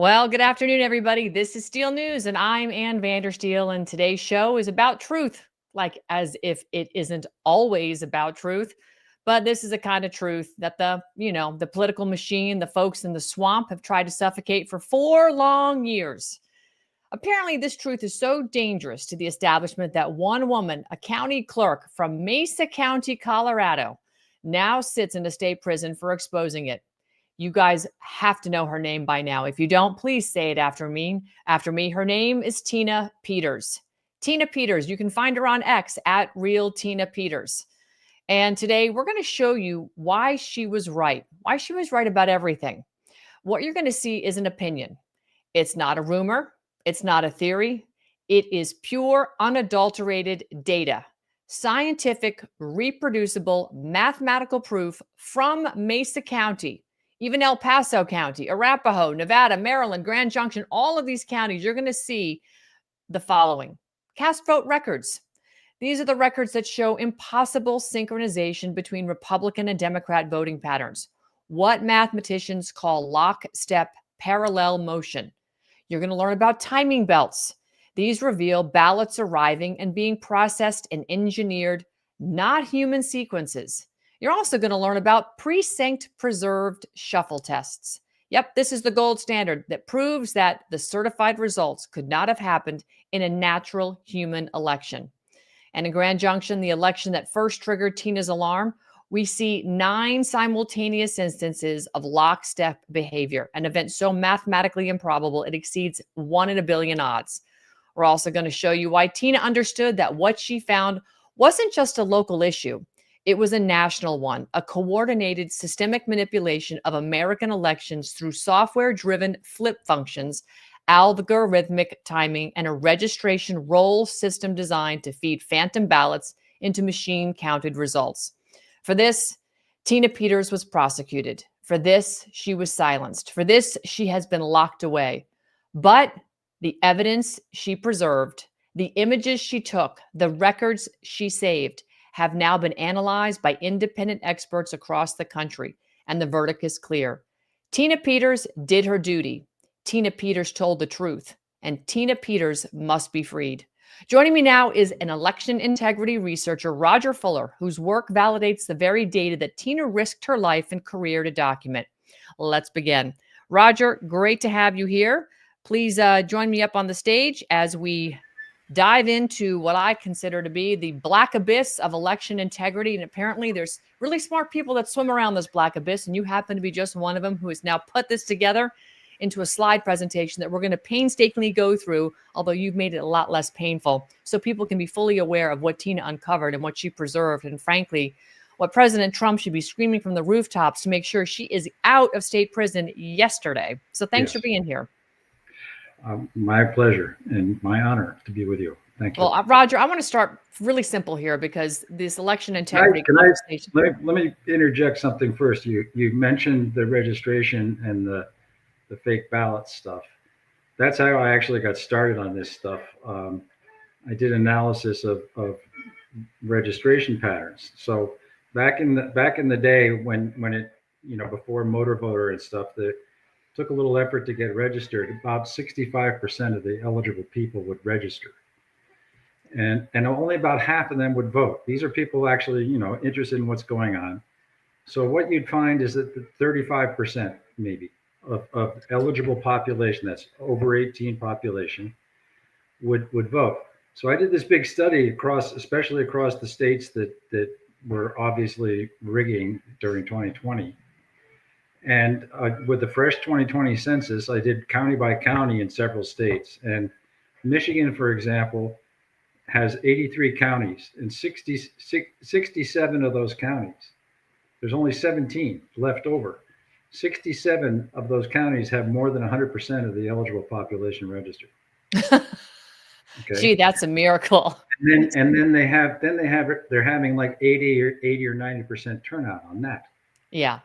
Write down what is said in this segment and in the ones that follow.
Well, good afternoon, everybody. This is Steel News, and I'm Ann Vandersteel. And today's show is about truth, like as if it isn't always about truth. But this is a kind of truth that the political machine, the folks in the swamp have tried to suffocate for 4 long years. Apparently, this truth is so dangerous to the establishment that one woman, a county clerk from Mesa County, Colorado, now sits in a state prison for exposing it. You guys have to know her name by now. If you don't, please say it after me. After me, her name is Tina Peters. Tina Peters, you can find her on X at Real Tina Peters. And today we're going to show you why she was right about everything. What you're going to see is an opinion. It's not a rumor. It's not a theory. It is pure, unadulterated data. Scientific, reproducible, mathematical proof from Mesa County, even El Paso County, Arapahoe, Nevada, Maryland, Grand Junction, all of these counties, you're going to see the following. Cast vote records. These are the records that show impossible synchronization between Republican and Democrat voting patterns. What mathematicians call lockstep parallel motion. You're going to learn about timing belts. These reveal ballots arriving and being processed in engineered, not human sequences. You're also going to learn about precinct-preserved shuffle tests. Yep, this is the gold standard that proves that the certified results could not have happened in a natural human election. And in Grand Junction, the election that first triggered Tina's alarm, we see 9 simultaneous instances of lockstep behavior, an event so mathematically improbable it exceeds 1 in a billion odds. We're also going to show you why Tina understood that what she found wasn't just a local issue. It was a national one, a coordinated systemic manipulation of American elections through software-driven flip functions, algorithmic timing, and a registration roll system designed to feed phantom ballots into machine-counted results. For this, Tina Peters was prosecuted. For this, she was silenced. For this, she has been locked away. But the evidence she preserved, the images she took, the records she saved have now been analyzed by independent experts across the country, and the verdict is clear. Tina Peters did her duty. Tina Peters told the truth, and Tina Peters must be freed. Joining me now is an election integrity researcher, Roger Fuller, whose work validates the very data that Tina risked her life and career to document. Let's begin. Roger, great to have you here. Please join me up on the stage as we dive into what I consider to be the black abyss of election integrity. And apparently there's really smart people that swim around this black abyss, and you happen to be just one of them who has now put this together into a slide presentation that we're going to painstakingly go through, although you've made it a lot less painful, so people can be fully aware of what Tina uncovered and what she preserved, and frankly, what President Trump should be screaming from the rooftops to make sure she is out of state prison yesterday. So thanks for being here. My pleasure and my honor to be with you. Thank you. Well, Roger, I want to start really simple here because this election integrity let me interject something first. You mentioned the registration and the fake ballot stuff. That's how I actually got started on this stuff. I did analysis of registration patterns. So back in the day when it, before motor voter and stuff, that took a little effort to get registered, about 65% of the eligible people would register. And only about half of them would vote. These are people actually, interested in what's going on. So what you'd find is that the 35% maybe of eligible population, that's over 18 population, would vote. So I did this big study especially across the states that were obviously rigging during 2020. And with the fresh 2020 census, I did county by county in several states. And Michigan, for example, has 83 counties, and 67 of those counties, there's only 17 left over. 67 of those counties have more than 100% of the eligible population registered. Okay. Gee, that's a miracle. And then they're having like 80 or 90% turnout on that. Yeah.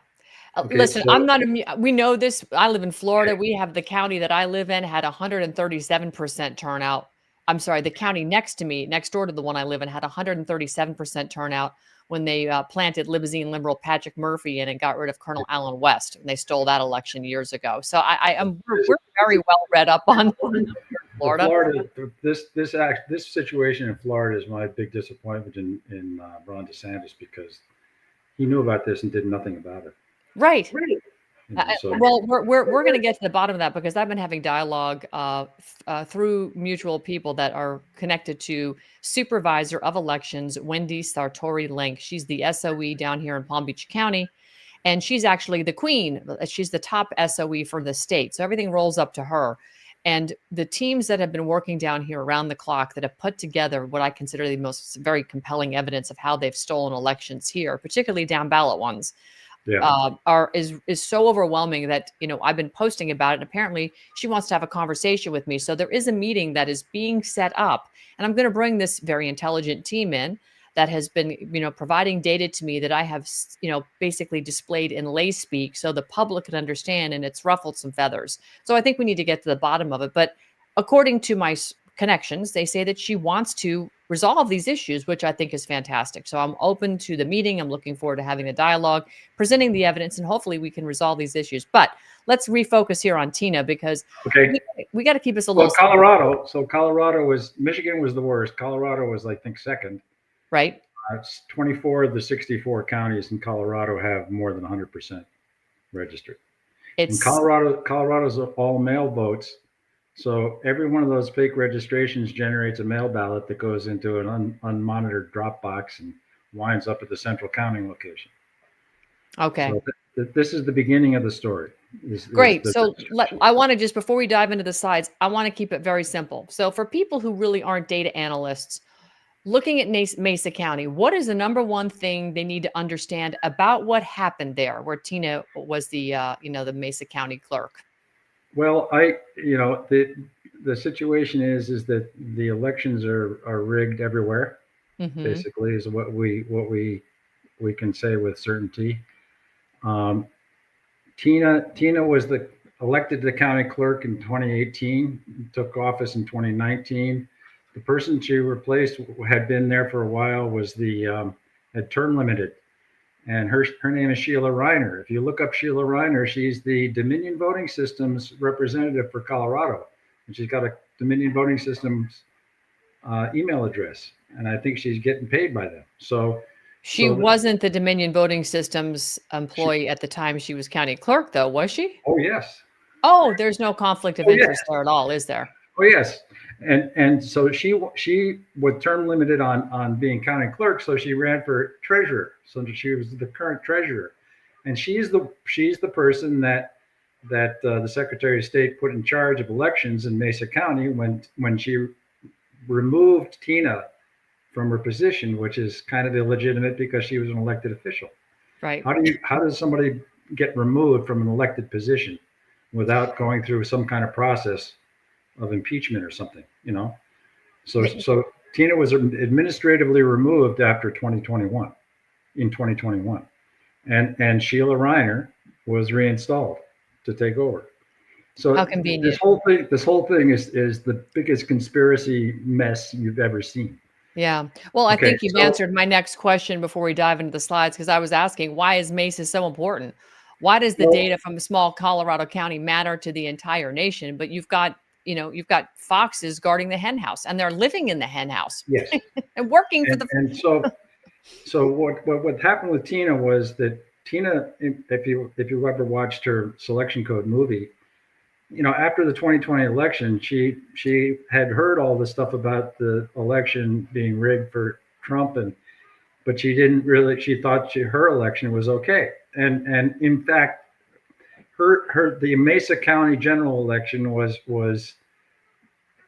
Okay, listen, so, I'm not, we know this. I live in Florida. We have the county that I live in had 137% turnout. I'm sorry, the county next to me, next door to the one I live in, had 137% turnout. when they planted Limousine liberal Patrick Murphy in and got rid of Colonel Allen West, and they stole that election years ago. So we're very well read up on Florida. This situation in Florida is my big disappointment in Ron DeSantis, because he knew about this and did nothing about it. Right. So. Well, we're going to get to the bottom of that, because I've been having dialogue through mutual people that are connected to Supervisor of Elections, Wendy Sartori-Link. She's the SOE down here in Palm Beach County, and she's actually the queen. She's the top SOE for the state, so everything rolls up to her. And the teams that have been working down here around the clock that have put together what I consider the most very compelling evidence of how they've stolen elections here, particularly down ballot ones, is so overwhelming that, I've been posting about it, and apparently she wants to have a conversation with me. So there is a meeting that is being set up, and I'm going to bring this very intelligent team in that has been, providing data to me that I have, basically displayed in lay speak so the public can understand, and it's ruffled some feathers. So I think we need to get to the bottom of it. But according to my connections, they say that she wants to resolve these issues, which I think is fantastic. So I'm open to the meeting. I'm looking forward to having a dialogue, presenting the evidence, and hopefully we can resolve these issues. But let's refocus here on Tina, because we got to keep us a little. Colorado. So Michigan was the worst. Colorado was, I think, second. Right. It's 24 of the 64 counties in Colorado have more than 100% registered. In Colorado's all mail votes. So every one of those fake registrations generates a mail ballot that goes into an unmonitored drop box and winds up at the central counting location. Okay. So this is the beginning of the story. Great. So I want to just, before we dive into the slides, I want to keep it very simple. So for people who really aren't data analysts, looking at Mesa County, what is the number one thing they need to understand about what happened there, where Tina was the Mesa County clerk? Well, the situation is that the elections are rigged everywhere. Mm-hmm. Basically, is what we can say with certainty. Tina was elected the county clerk in 2018, took office in 2019. The person she replaced had been there for a while, was had term limited. And her name is Sheila Reiner. If you look up Sheila Reiner, she's the Dominion Voting Systems representative for Colorado. And she's got a Dominion Voting Systems email address. And I think she's getting paid by them. So she wasn't the Dominion Voting Systems employee at the time she was county clerk, though, was she? Oh, yes. Oh, there's no conflict of interest there at all, is there? Oh, yes. And so she was term limited on being county clerk, so she ran for treasurer. So she was the current treasurer, and she's the person that the Secretary of State put in charge of elections in Mesa County when she removed Tina from her position, which is kind of illegitimate because she was an elected official. Right. How does somebody get removed from an elected position without going through some kind of process of impeachment or something, So Tina was administratively removed after 2021, and Sheila Reiner was reinstalled to take over. So how convenient. This whole thing is the biggest conspiracy mess you've ever seen. Yeah. Well, I think you've answered my next question before we dive into the slides, because I was asking, why is Mesa so important? Why does the data from a small Colorado county matter to the entire nation? But you've got foxes guarding the hen house, and they're living in the hen house. Yes. And working for and so what happened with Tina was that Tina, if you ever watched her Selection Code movie, after the 2020 election, she had heard all the stuff about the election being rigged for Trump, but she thought her election was okay. And in fact, the Mesa County general election was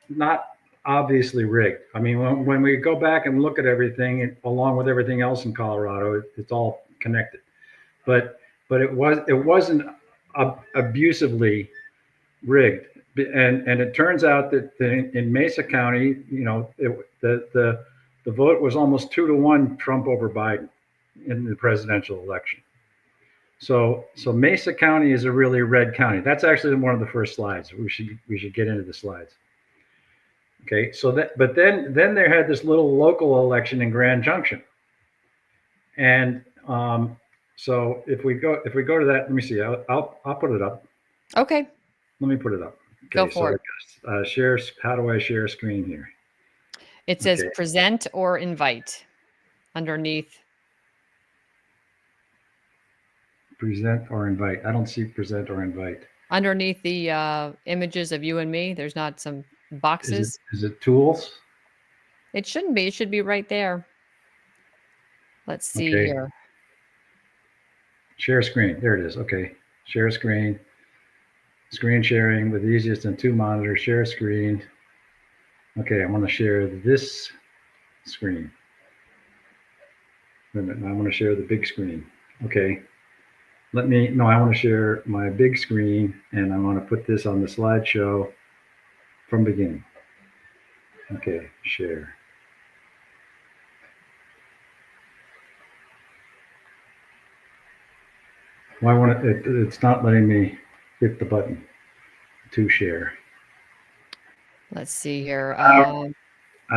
not obviously rigged. I mean, when we go back and look at everything, along with everything else in Colorado, it's all connected. But it wasn't abusively rigged. And it turns out that in Mesa County, the vote was almost 2-1 Trump over Biden in the presidential election. So Mesa County is a really red county. That's actually one of the first slides. We should get into the slides. Okay, but then they had this little local election in Grand Junction, And so if we go to that, let me see. I'll put it up. Okay, Let me put it up. go Okay, so for it. I guess, share. How do I share screen here? It says Okay, present or invite underneath. present or invite. I don't see present or invite. Underneath the images of you and me, there's not some boxes. Is it tools? It shouldn't be. It should be right there. Let's see Okay, here. share screen. There it is. Okay, share screen. Screen sharing with easiest and two monitors. Share screen. Okay, I want to share this screen. Wait a minute, I want to share the big screen. Okay, no, I want to share my big screen and I want to put this on the slideshow from beginning. Okay, share. Why won't it's not letting me hit the button to share. Let's see here. I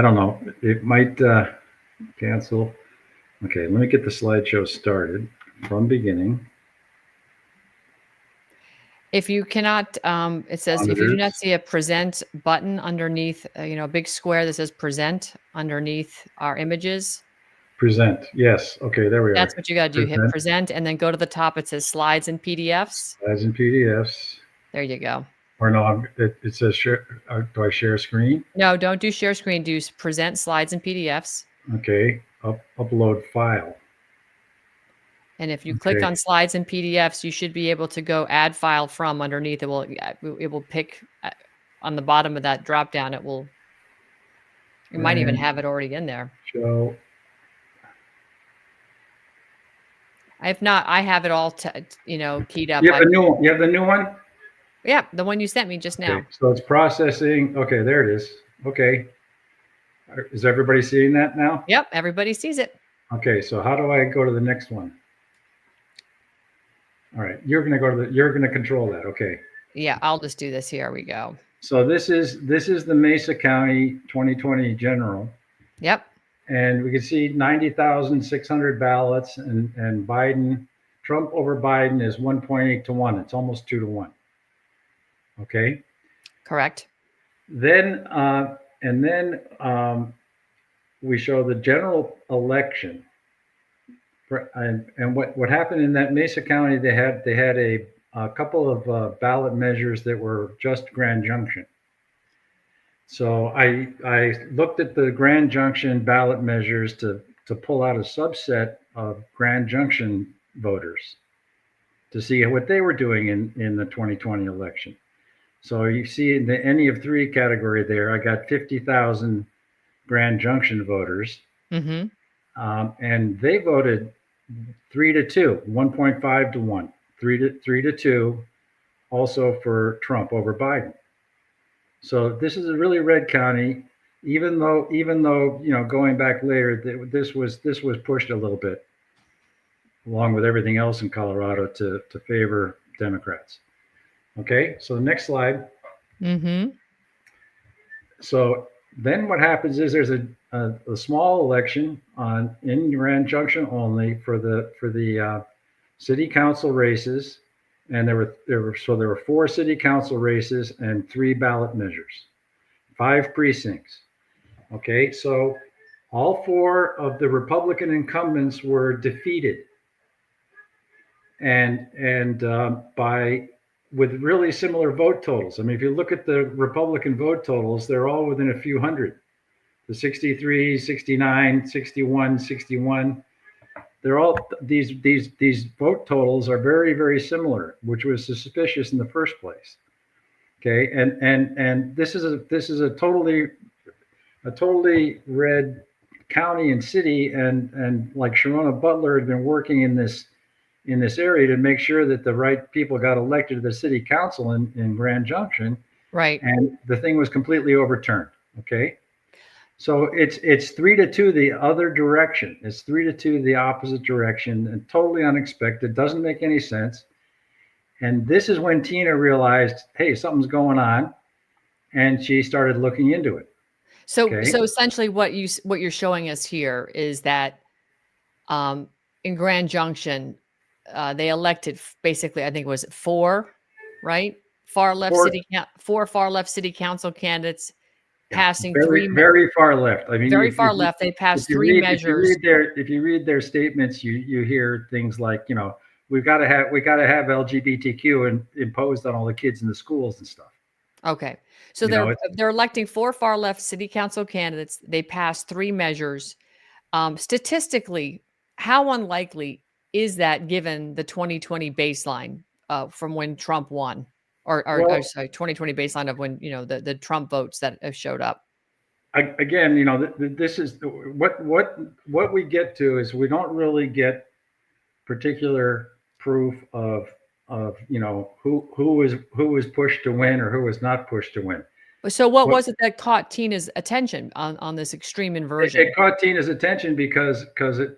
don't know. It might cancel. Okay, let me get the slideshow started from beginning. If you cannot, it says if you do not Monitors. see a present button underneath, a big square that says present underneath our images, Present. Yes. Okay, there we are. that's what you got to do. Hit Present. present and then go to the top. It says slides and PDFs. Slides and PDFs. There you go. Or no, it says share. Do I share screen? No, don't do share screen. Do present slides and PDFs. Okay. Upload file. And if you click Okay. on slides and PDFs, you should be able to go add file from underneath. It will pick on the bottom of that drop down. It might even have it already in there. Show. If not, I have it all keyed up. You have the new one. You have the new one. Yeah, the one you sent me just now. Okay. So it's processing. Okay, there it is. Okay. Is everybody seeing that now? Yep, everybody sees it. Okay. So how do I go to the next one? All right. You're going to control that. Okay. Yeah, I'll just do this. Here we go. So this is the Mesa County 2020 general. Yep. And we can see 90,600 ballots and Trump over Biden is 1.8 to 1. It's almost 2 to 1. Okay. Correct. Then, we show the general election. And what happened in that Mesa County, they had a couple of ballot measures that were just Grand Junction. So I looked at the Grand Junction ballot measures to pull out a subset of Grand Junction voters to see what they were doing in the 2020 election. So you see in the any of three category there, I got 50,000 Grand Junction voters. Mm-hmm. And they voted 3-2, 1.5 to 1, 3-2, also for Trump over Biden. So this is a really red county, even though going back later, this was pushed a little bit, along with everything else in Colorado to favor Democrats. Okay, so the next slide. Mm-hmm. So then what happens is there's a small election in Grand Junction only for the city council races, and there were 4 city council races and 3 ballot measures, 5 precincts. Okay, so all 4 of the Republican incumbents were defeated, and with really similar vote totals. I mean, if you look at the Republican vote totals, they're all within a few hundred. The 63, 69, 61, 61. They're all these vote totals are very, very similar, which was suspicious in the first place. Okay, and this is a totally red county and city, and like Sharona Butler had been working in this area to make sure that the right people got elected to the city council in Grand Junction. Right. And the thing was completely overturned. Okay. So it's 3-2 the other direction. It's 3-2 the opposite direction, and totally unexpected. Doesn't make any sense. And this is when Tina realized, hey, something's going on, and she started looking into it. So essentially, what you're showing us here is that in Grand Junction, they elected basically, I think it was four, right? Or Four far left city council candidates yeah, passing very very far left. I mean, very far left. They passed three measures. if you read their statements, you hear things like, we got to have LGBTQ imposed on all the kids in the schools and stuff. Okay. So You know, they're electing four far left city council candidates. They passed three measures. Statistically, how unlikely is that given the 2020 baseline from when Trump won? Or well, sorry, 2020 baseline of when, the Trump votes that have showed up. again, this is what we get to is we don't really get particular proof of who was pushed to win or who was not pushed to win. So what What was it that caught Tina's attention on this extreme inversion? it caught Tina's attention because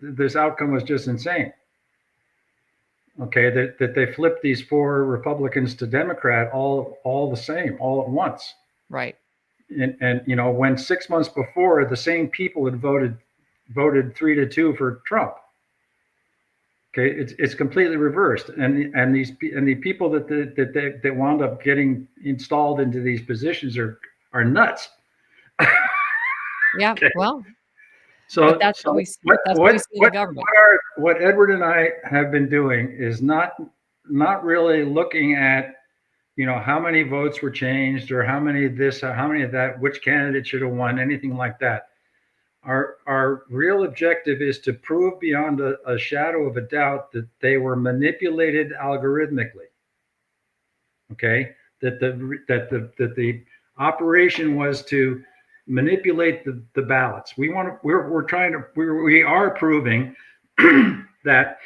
this outcome was just insane. Okay, that they flipped these four Republicans to Democrat all the same, all at once. Right. And when 6 months before the same people had voted 3-2 for Trump. Okay, it's completely reversed, and the people that wound up getting installed into these positions are nuts. Yeah. Okay. Well, So but that's what we see. That's what we see in the government. what Edward and I have been doing is not really looking at how many votes were changed or how many of this or how many of that, which candidate should have won, anything like that. Our real objective is to prove beyond a shadow of a doubt that they were manipulated algorithmically. Okay, that the operation was to manipulate the ballots. We are proving that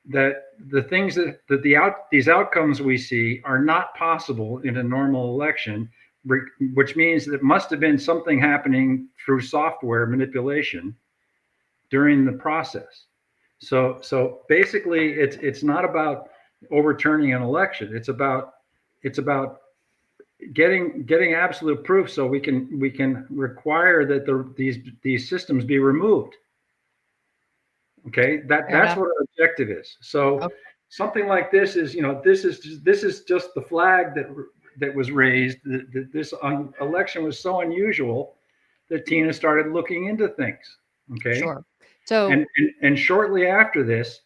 the things these outcomes we see are not possible in a normal election, which means that it must have been something happening through software manipulation during the process. So basically, it's not about overturning an election. It's about getting absolute proof so we can require that these systems be removed. Okay, that's what our objective is. So Okay. something like this is this is just the flag that was raised. This election was so unusual that Tina started looking into things. Okay, Sure. So and shortly after this,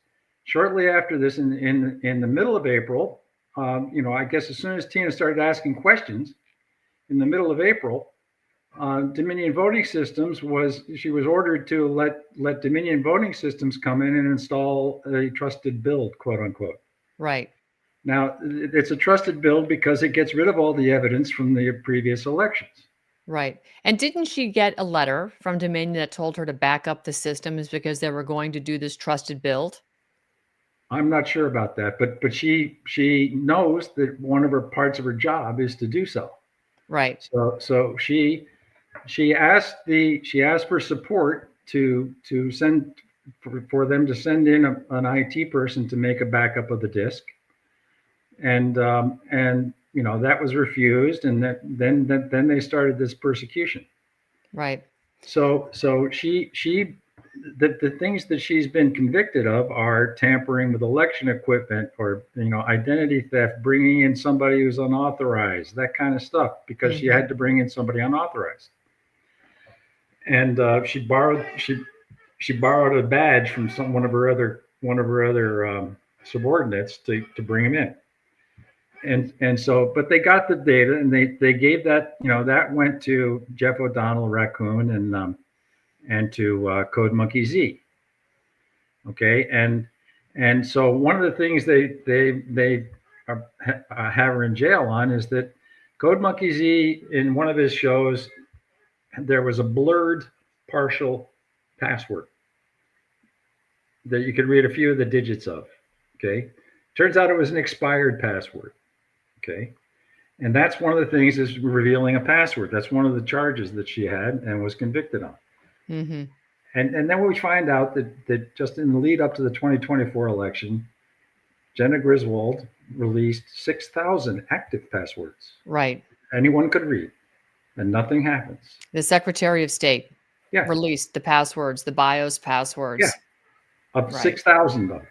in the middle of April, I guess as soon as Tina started asking questions, in the middle of April, Dominion Voting Systems she was ordered to let Dominion Voting Systems come in and install a trusted build, quote unquote. right. Now it's a trusted build because it gets rid of all the evidence from the previous elections. Right. And didn't she get a letter from Dominion that told her to back up the systems because they were going to do this trusted build? I'm not sure about that, but she knows that one of her parts of her job is to do so. Right. So she asked for support to send for them to send in an IT person to make a backup of the disk, and that was refused, and then they started this persecution. Right. So the things that she's been convicted of are tampering with election equipment, or identity theft, bringing in somebody who's unauthorized, that kind of stuff, because she had to bring in somebody unauthorized. And she borrowed a badge from one of her other subordinates to bring him in. And so, but they got the data, and they gave that, that went to Jeff O'Donnell, Raccoon, and to Code Monkey Z. Okay, and so one of the things they have her in jail on is that Code Monkey Z, in one of his shows, there was a blurred partial password that you could read a few of the digits of. Okay, turns out it was an expired password. Okay, and that's one of the things, is revealing a password. That's one of the charges that she had and was convicted on. Mm-hmm. And then we find out that just in the lead up to the 2024 election, Jenna Griswold released 6,000 active passwords. Right. Anyone could read, and nothing happens. The Secretary of State Yeah. released the passwords, the BIOS passwords. Yeah. of Right. 6,000 of them.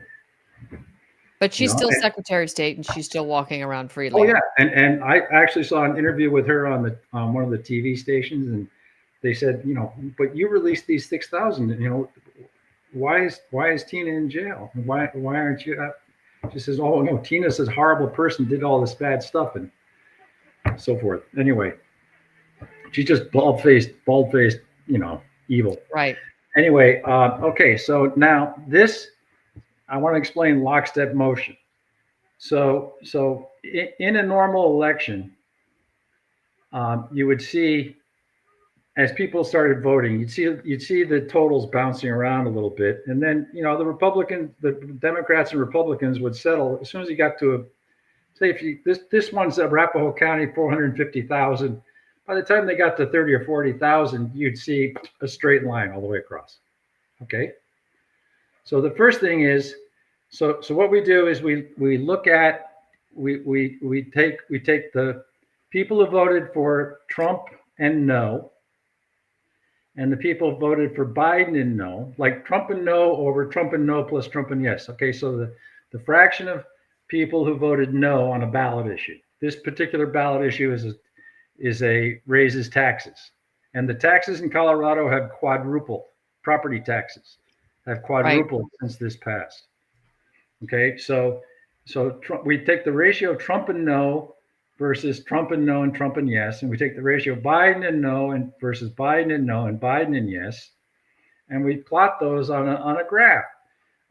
But she's You know? still Secretary of State and she's still walking around Oh freely. yeah, and I actually saw an interview with her on one of the TV stations, and they said, but you released these 6,000. Why is Tina in jail? Why aren't you? She says, oh no, Tina's a horrible person, did all this bad stuff and so forth. Anyway, she's just bald faced, evil. Right. Anyway, okay, so now this I want to explain lockstep motion. So in a normal election, you would see as people started voting, you'd see the totals bouncing around a little bit, and then the Democrats and Republicans would settle as soon as you got to say if you this one's Arapahoe County 450,000. By the time they got to 30 or 40,000, you'd see a straight line all the way across. Okay. So the first thing is, so what we do is we look at we take the people who voted for Trump and no, and the people who voted for Biden and no, like Trump and no over Trump and no plus Trump and yes. Okay, so the fraction of people who voted no on a ballot issue. This particular ballot issue is a raises taxes, and the taxes in Colorado have quadrupled. Property taxes have quadrupled since this passed. Okay, so we take the ratio of Trump and no versus Trump and no and Trump and yes, and we take the ratio of Biden and no and versus Biden and no and Biden and yes, and we plot those on a graph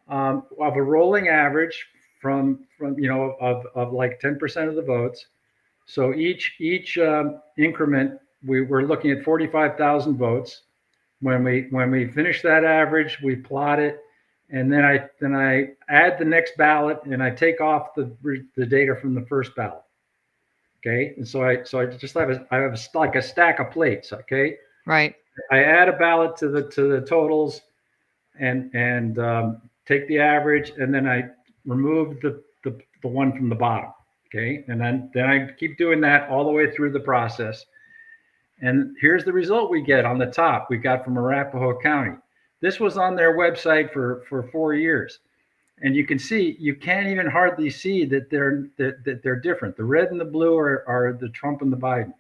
of a rolling average from of like 10% of the votes. So each increment we're looking at 45,000 votes. When we finish that average, we plot it, and then I add the next ballot and I take off the data from the first ballot. Okay, and so I just have like a stack of plates. Okay, right. I add a ballot to the totals, and take the average, and then I remove the one from the bottom. Okay, and then I keep doing that all the way through the process. And here's the result we get on the top. We got from Arapahoe County. This was on their website for 4 years. And you can see, you can't even hardly see that they're different. The red and the blue are the Trump and the Biden.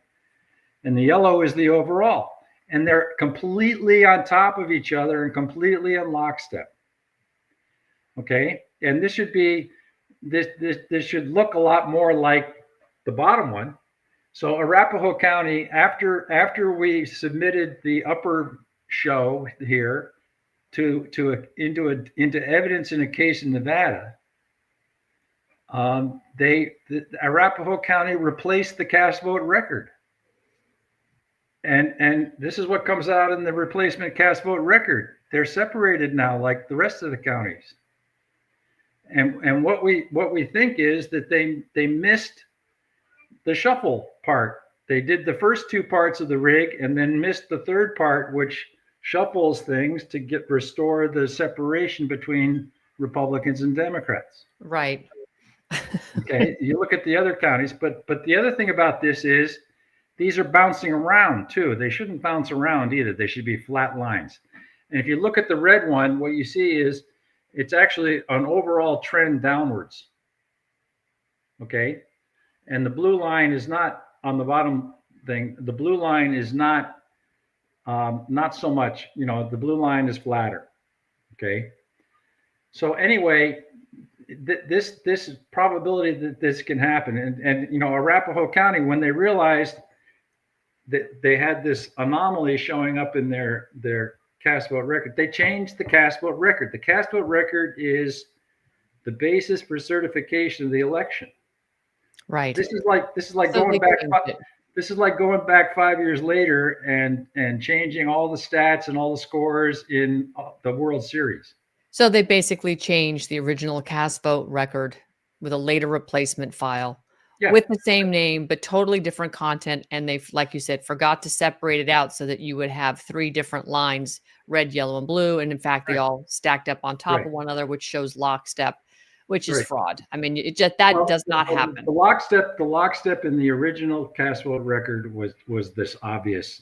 And the yellow is the overall. And they're completely on top of each other and completely in lockstep. Okay? And this should be, this should look a lot more like the bottom one. So Arapahoe County, after we submitted the upper show here into evidence in a case in Nevada, Arapahoe County replaced the cast vote record, and this is what comes out in the replacement cast vote record. They're separated now, like the rest of the counties, and what we think is that they missed the shuffle part. They did the first two parts of the rig and then missed the third part, which shuffles things to restore the separation between Republicans and Democrats. Right. Okay, you look at the other counties, but the other thing about this is these are bouncing around too. They shouldn't bounce around either. They should be flat lines. And if you look at the red one, what you see is it's actually an overall trend downwards. Okay. And the blue line is not on the bottom thing. The blue line is not so much, the blue line is flatter. Okay. So anyway, this is probability that this can happen. And Arapahoe County, when they realized that they had this anomaly showing up in their cast vote record, they changed the cast vote record. The cast vote record is the basis for certification of the election. Right. This is like going back. This is like going back 5 years later and changing all the stats and all the scores in the World Series. So they basically changed the original cast vote record with a later replacement file with the same name, but totally different content. And they, like you said, forgot to separate it out so that you would have 3 different lines, red, yellow, and blue. And in fact, they all stacked up on top of one another, which shows lockstep, which is fraud. I mean, it just does not happen. The lockstep in the original cast vote record was this obvious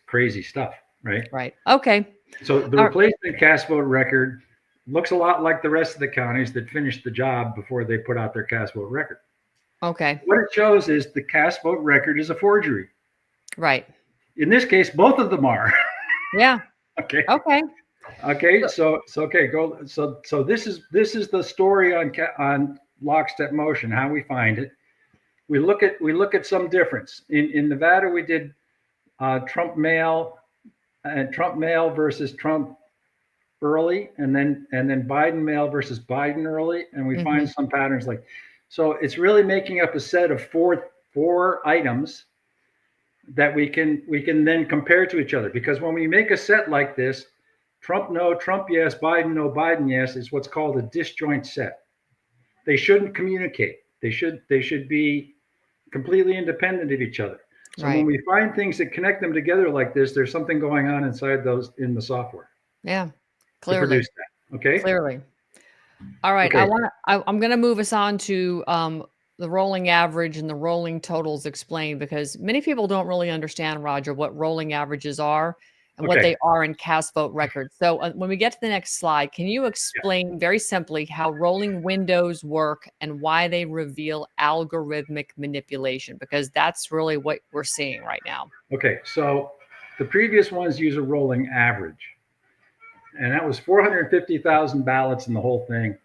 crazy stuff, right? Right. Okay. So the All replacement cast vote record looks a lot like the rest of the counties that finished the job before they put out their cast vote record. okay. What it shows is the cast vote record is a forgery. Right. In this case, both of them are. Yeah. Okay. Okay. Okay. So okay. Go. So this is the story on lockstep motion. How we find it. We look at some difference in Nevada. We did Trump mail and Trump mail versus Trump early, and then Biden mail versus Biden early, and we Hmm. find some patterns like. So it's really making up a set of four items that we can then compare to each other. Because when we make a set like this, Trump no, Trump yes, Biden no, Biden yes, is what's called a disjoint set. They shouldn't communicate. They should be completely independent of each other. So when Right. we find things that connect them together like this, there's something going on inside those in the software Yeah. to Clearly. produce that. Okay. Clearly. All right. Okay. I'm going to move us on to the rolling average and the rolling totals explained, because many people don't really understand, Roger, what rolling averages are and what Okay. they are in cast vote records. So when we get to the next slide, can you Yeah. explain very simply how rolling windows work and why they reveal algorithmic manipulation? Because that's really what we're seeing right now. Okay. So the previous ones use a rolling average, and that was 450,000 ballots in the whole thing.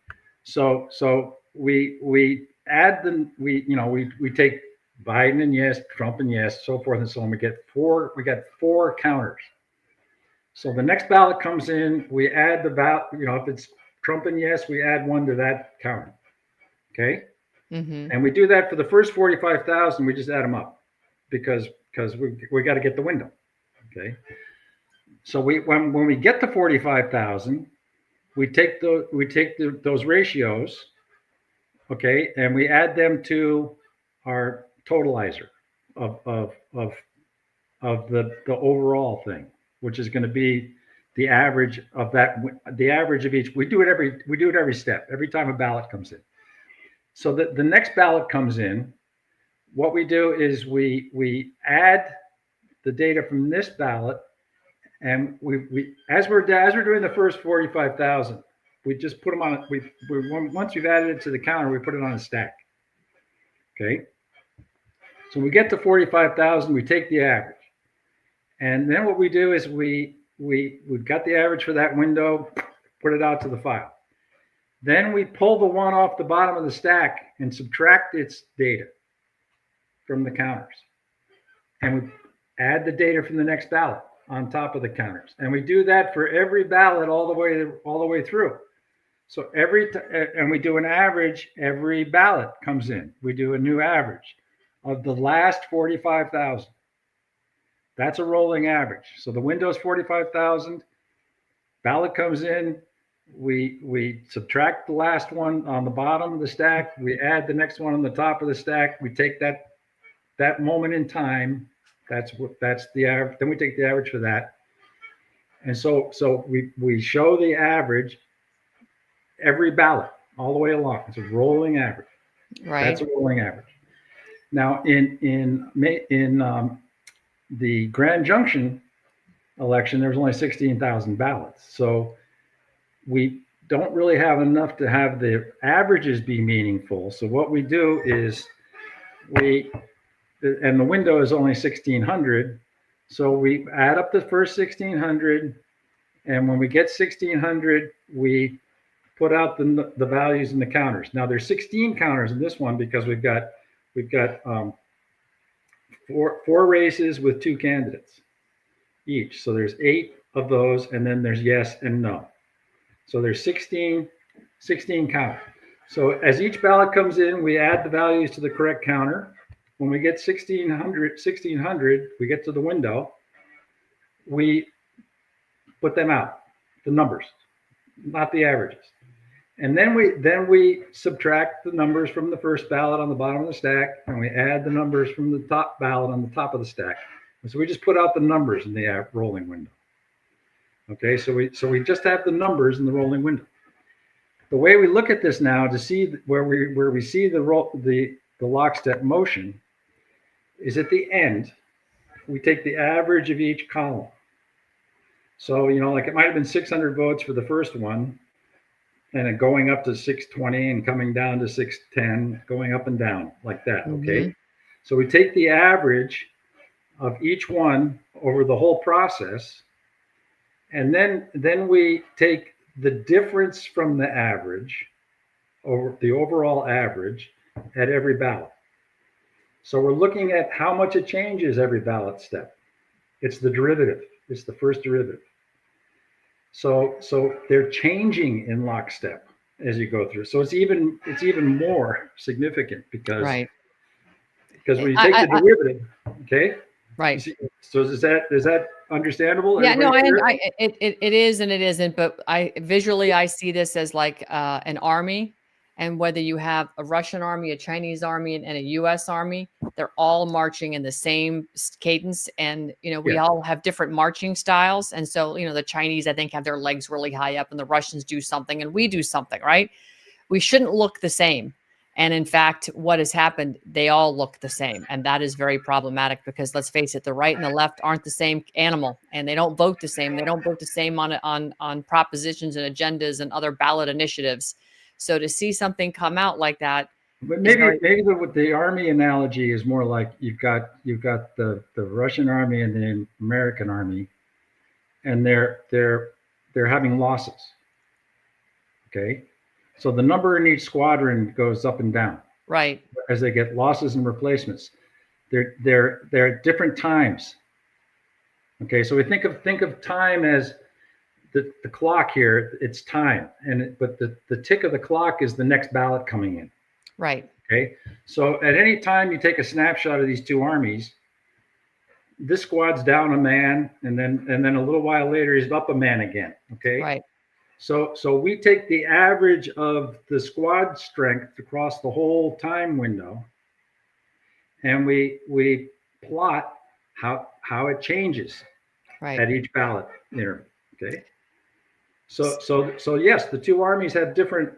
So we add them. We take Biden and yes, Trump and yes, so forth and so on. We got four counters. So the next ballot comes in. We add the ballot. If it's Trump and yes, we add one to that counter. Okay, Hmm. and we do that for the first 45,000. We just add them up because we got to get the window. Okay. So when we get to 45,000, we take those ratios, okay, and we add them to our totalizer of the overall thing, which is going to be the average of the average of each. We do it every step, every time a ballot comes in. So the next ballot comes in. What we do is we add the data from this ballot. And we as we're doing the first 45,000, we just put them on. Once we've added it to the counter, we put it on a stack. Okay. So we get to 45,000, we take the average, and then what we do is we've got the average for that window, put it out to the file. Then we pull the one off the bottom of the stack and subtract its data from the counters, and we add the data from the next ballot on top of the counters, and we do that for every ballot all the way through. So and we do an average. Every ballot comes in. We do a new average of the last 45,000. That's a rolling average. So the window's 45,000. Ballot comes in. We subtract the last one on the bottom of the stack. We add the next one on the top of the stack. We take that moment in time. That's the average. Then we take the average for that. And so we show the average every ballot all the way along. It's a rolling average. Right. That's a rolling average. Now in the Grand Junction election, there's only 16,000 ballots. So we don't really have enough to have the averages be meaningful. So what we do is and the window is only 1,600. So we add up the first 1,600, and when we get 1,600, we put out the values in the counters. Now there's 16 counters in this one because we've got four races with 2 candidates each. So there's 8 of those, and then there's yes and no. So there's 16 counters. So as each ballot comes in, we add the values to the correct counter. When we get 1,600, we get to the window. We put them out, the numbers, not the averages. And then we subtract the numbers from the first ballot on the bottom of the stack, and we add the numbers from the top ballot on the top of the stack. And so we just put out the numbers in the rolling window. Okay, so we just have the numbers in the rolling window. The way we look at this now to see where we see the lockstep motion is at the end. We take the average of each column. So, like it might have been 600 votes for the first one, and then going up to 620 and coming down to 610, going up and down like that. Mm-hmm. Okay. So we take the average of each one over the whole process, and then we take the difference from the average over the overall average at every ballot. So we're looking at how much it changes every ballot step. It's the derivative. It's the first derivative. So they're changing in lockstep as you go through. So it's even more significant because Right. when you take the derivative, okay. Right. So is that understandable? Yeah, no, Everybody it is and it isn't, but I see this as like an army, and whether you have a Russian army, a Chinese army, and a U.S. army, they're all marching in the same cadence, and we all have different marching styles, and so the Chinese, I think, have their legs really high up, and the Russians do something, and we do something, right? We shouldn't look the same. And in fact, what has happened, they all look the same. And that is very problematic because let's face it, the right and the left aren't the same animal, and they don't vote the same. They don't vote the same on propositions and agendas and other ballot initiatives. So to see something come out like that. But maybe the army analogy is more like you've got the Russian army and the American army, and they're having losses. Okay. So the number in each squadron goes up and down, right, as they get losses and replacements. They're at different times. Okay, so we think of time as the clock here. It's time, but the tick of the clock is the next ballot coming in. Right. Okay, so at any time you take a snapshot of these two armies, this squad's down a man, and then a little while later he's up a man again. Okay, right. So we take the average of the squad strength across the whole time window, and we plot how it changes at each ballot interval. Okay. So yes, the two armies have different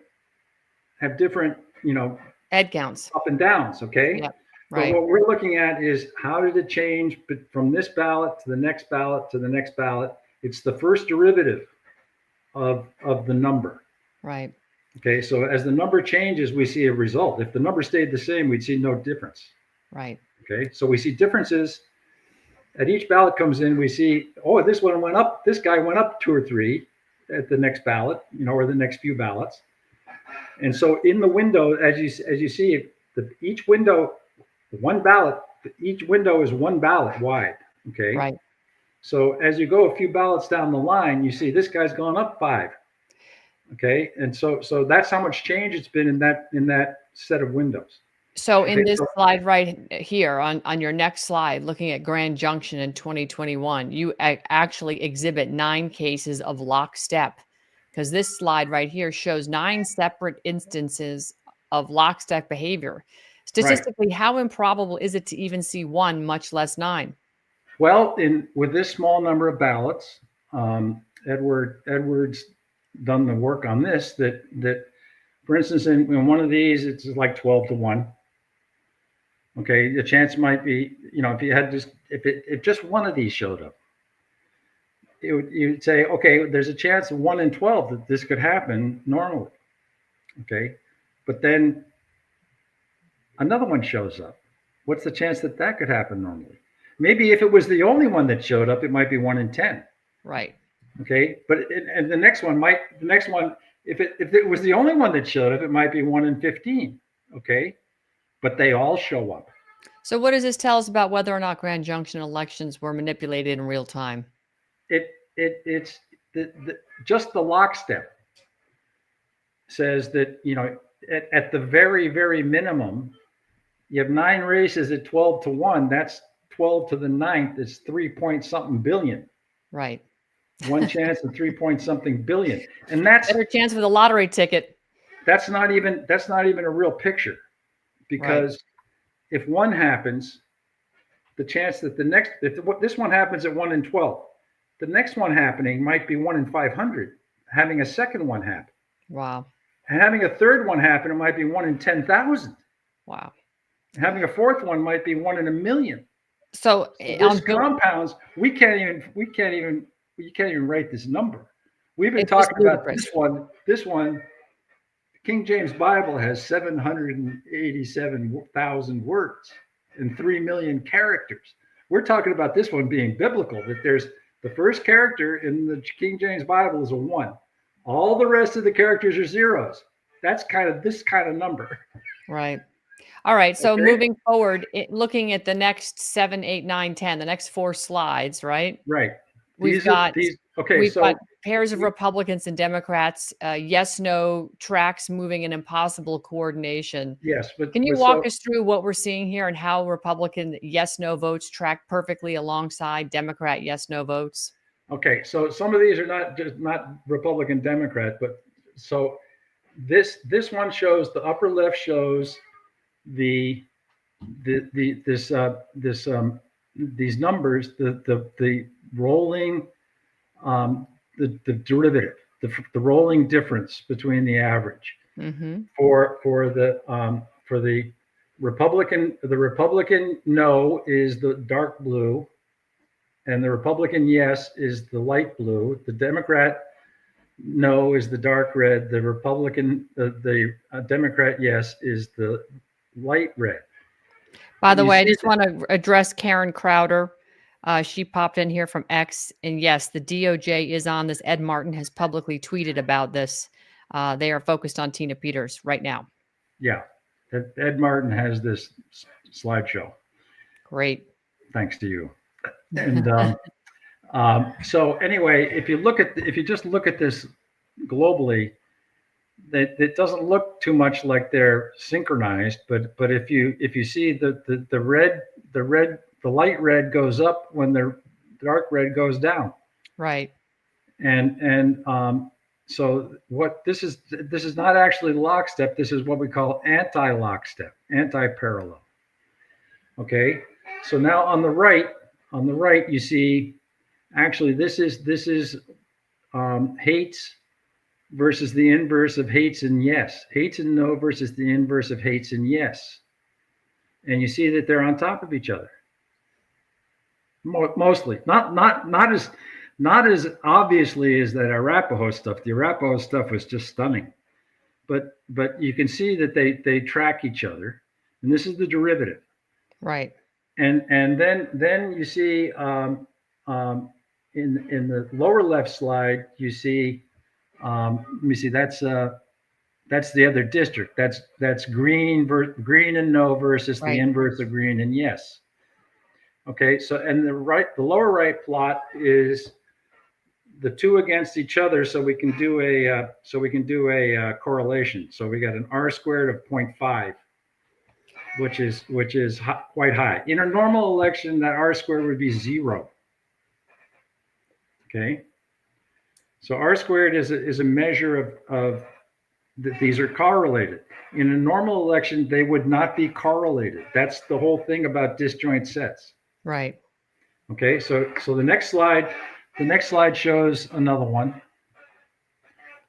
head counts, up and downs. Okay. Yeah. Right. But what we're looking at is how did it change from this ballot to the next ballot to the next ballot? It's the first derivative of the number. Right. Okay, so as the number changes, we see a result. If the number stayed the same, we'd see no difference. Right. Okay, so we see differences. At each ballot comes in, we see, oh, this one went up, this guy went up 2 or 3 at the next ballot, or the next few ballots. And so in the window, as you see, each window, one ballot, each window is one ballot wide. Okay. Right. So as you go a few ballots down the line, you see this guy's gone up 5. Okay, and so that's how much change it's been in that set of windows. So in this slide right here on your next slide, looking at Grand Junction in 2021, you actually exhibit 9 cases of lockstep, because this slide right here shows 9 separate instances of lockstep behavior. Statistically, how improbable is it to even see 1, much less 9? Well, with this small number of ballots, Edward's done the work on this. That, for instance, in one of these, it's like 12 to 1. Okay, the chance might be, if you had if just one of these showed up, you'd say, okay, there's a chance of 1 in 12 that this could happen normally. Okay, but then another one shows up. What's the chance that could happen normally? Maybe if it was the only one that showed up, it might be 1 in 10. Right. Okay, but and the next one, if it was the only one that showed up, it might be 1 in 15. Okay, but they all show up. So what does this tell us about whether or not Grand Junction elections were manipulated in real time? It's just the lockstep says that at the very, very minimum, you have 9 races at 12 to 1. That's 12 to the 9th is 3-point-something billion. Right. One chance of 3-point-something billion, and that's better chance for the lottery ticket. That's not even a real picture, because if 1 happens, the chance that this one happens at 1 in 12, the next one happening might be 1 in 500. Having a second one happen. Wow. And having a third one happen, it might be 1 in 10,000. Wow. And having a fourth one might be 1 in a million. So these compounds, we can't even you can't even write this number. We've been It's just talking about ludicrous. This one, King James Bible has 787,000 words and 3 million characters. We're talking about this one being biblical, that there's the first character in the King James Bible is a 1. All the rest of the characters are zeros. That's kind of this kind of number. Right. All right. So Okay? moving forward, looking at the next 7, 8, 9, 10, the next 4 slides, right? Right. We've These are got these. Okay. we've So got pairs of Republicans and Democrats, yes, no tracks moving in impossible coordination. yes, Can you but walk so us through what we're seeing here and how Republican yes, no votes track perfectly alongside Democrat yes, no votes? okay. So some of these are not Republican Democrat, but so this one shows the upper left shows the this these numbers, the rolling, the derivative, the rolling difference between the average Mm-hmm. for the Republican no is the dark blue, and the Republican yes is the light blue. The Democrat no is the dark red. The Democrat yes is the light red. By the You way, I see just want to address Karen Crowder. She popped in here from X, and yes, the DOJ is on this. Ed Martin has publicly tweeted about this. They are focused on Tina Peters right now. Yeah, Ed Martin has this slideshow, Great. thanks to you. And so anyway, if you just look at this globally, it doesn't look too much like they're synchronized. But if you see the light red goes up when the dark red goes down. Right. And so what this is not actually lockstep. This is what we call anti-lockstep, anti-parallel. Okay. So now on the right you see actually this is hates versus the inverse of hates and yes. Hates and no versus the inverse of hates and yes. And you see that they're on top of each other. Mostly. Not as obviously as that Arapaho stuff. The Arapaho stuff was just stunning. But you can see that they track each other. And this is the derivative. Right. And then you see in the lower left slide, you see let me see, that's the other district. That's green and no versus Right. the inverse of green and yes. Okay, so and the lower right plot is the two against each other, so we can do a correlation. So we got an R squared of 0.5, which is quite high. In a normal election, that R squared would be 0. Okay. So R squared is a measure of these are correlated. In a normal election, they would not be correlated. That's the whole thing about disjoint sets. Right. Okay, so the next slide shows another one.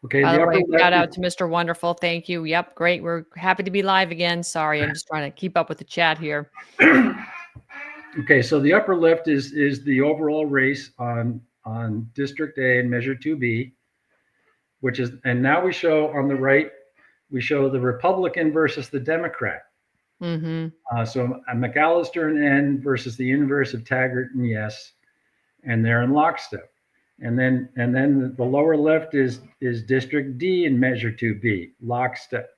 Okay, By the the upper way, shout out left. to Mr. Wonderful. Thank you. Yep, great. We're happy to be live again. Sorry, I'm just trying to keep up with the chat here. Okay, so the upper left is the overall race on District A and Measure 2B, which is, and now we show on the right, we show the Republican versus the Democrat. Mm-hmm. So McAllister and N versus the inverse of Taggart and yes, and they're in lockstep. And then the lower left is District D in Measure 2B, lockstep.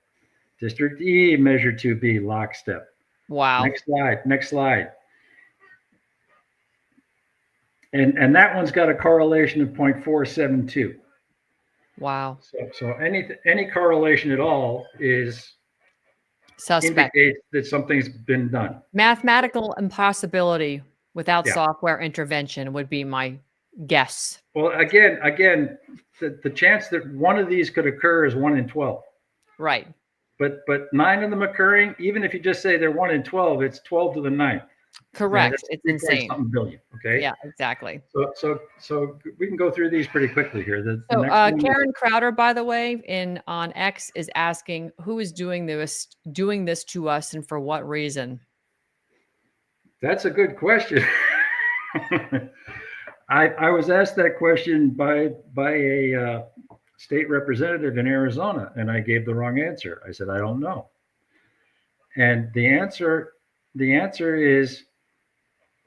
District E, Measure 2B, lockstep. Wow. Next slide. And that one's got a correlation of 0.472. Wow. So any correlation at all is Suspect. indicates that something's been done. Mathematical impossibility without Yeah. software intervention would be my guess. Well, again, the chance that one of these could occur is 1 in 12. Right. But 9 of them occurring, even if you just say they're 1 in 12, it's 12 to the 9th. Correct. That's It's 3 insane. something billion. Okay. Yeah, exactly. So we can go through these pretty quickly here. The So next one is- Karen Crowder, by the way, on X is asking who is doing this to us and for what reason? That's a good question. I was asked that question by a state representative in Arizona, and I gave the wrong answer. I said I don't know, and the answer is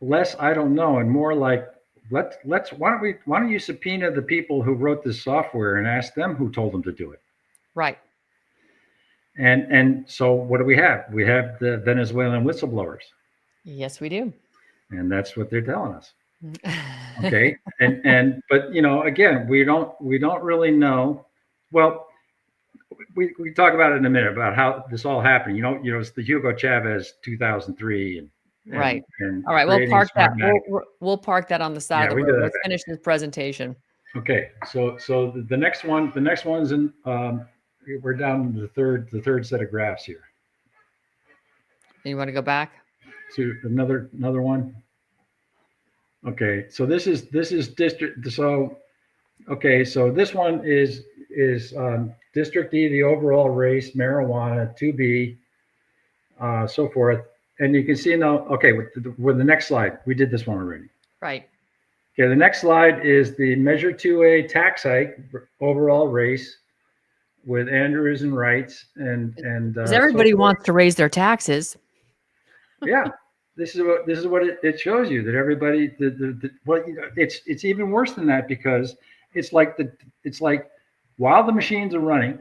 less I don't know and more like let's why don't you subpoena the people who wrote this software and ask them who told them to do it. Right. And so what do we have? We have the Venezuelan whistleblowers, Yes, we do. and that's what they're telling us. Okay. And but again, we don't really know. Well, we talk about it in a minute about how this all happened. It's the Hugo Chavez 2003 and Right. and All right. We'll creating park that. Smartmatic. We'll park that on the side Yeah, of the we did road. that. Let's finish this presentation. Okay. So the next one's in we're down to the third set of graphs here. You want to go back? So another one. Okay, so this is district. So okay, so this one is District D, the overall race, marijuana, 2B, so forth. And you can see now. Okay, with the next slide, we did this one already. Right. Okay, the next slide is the Measure 2A tax hike, overall race, with Andrews and Wrights and Because everybody wants to raise their taxes. Yeah. This is what it shows you, that everybody it's even worse than that, because it's like while the machines are running,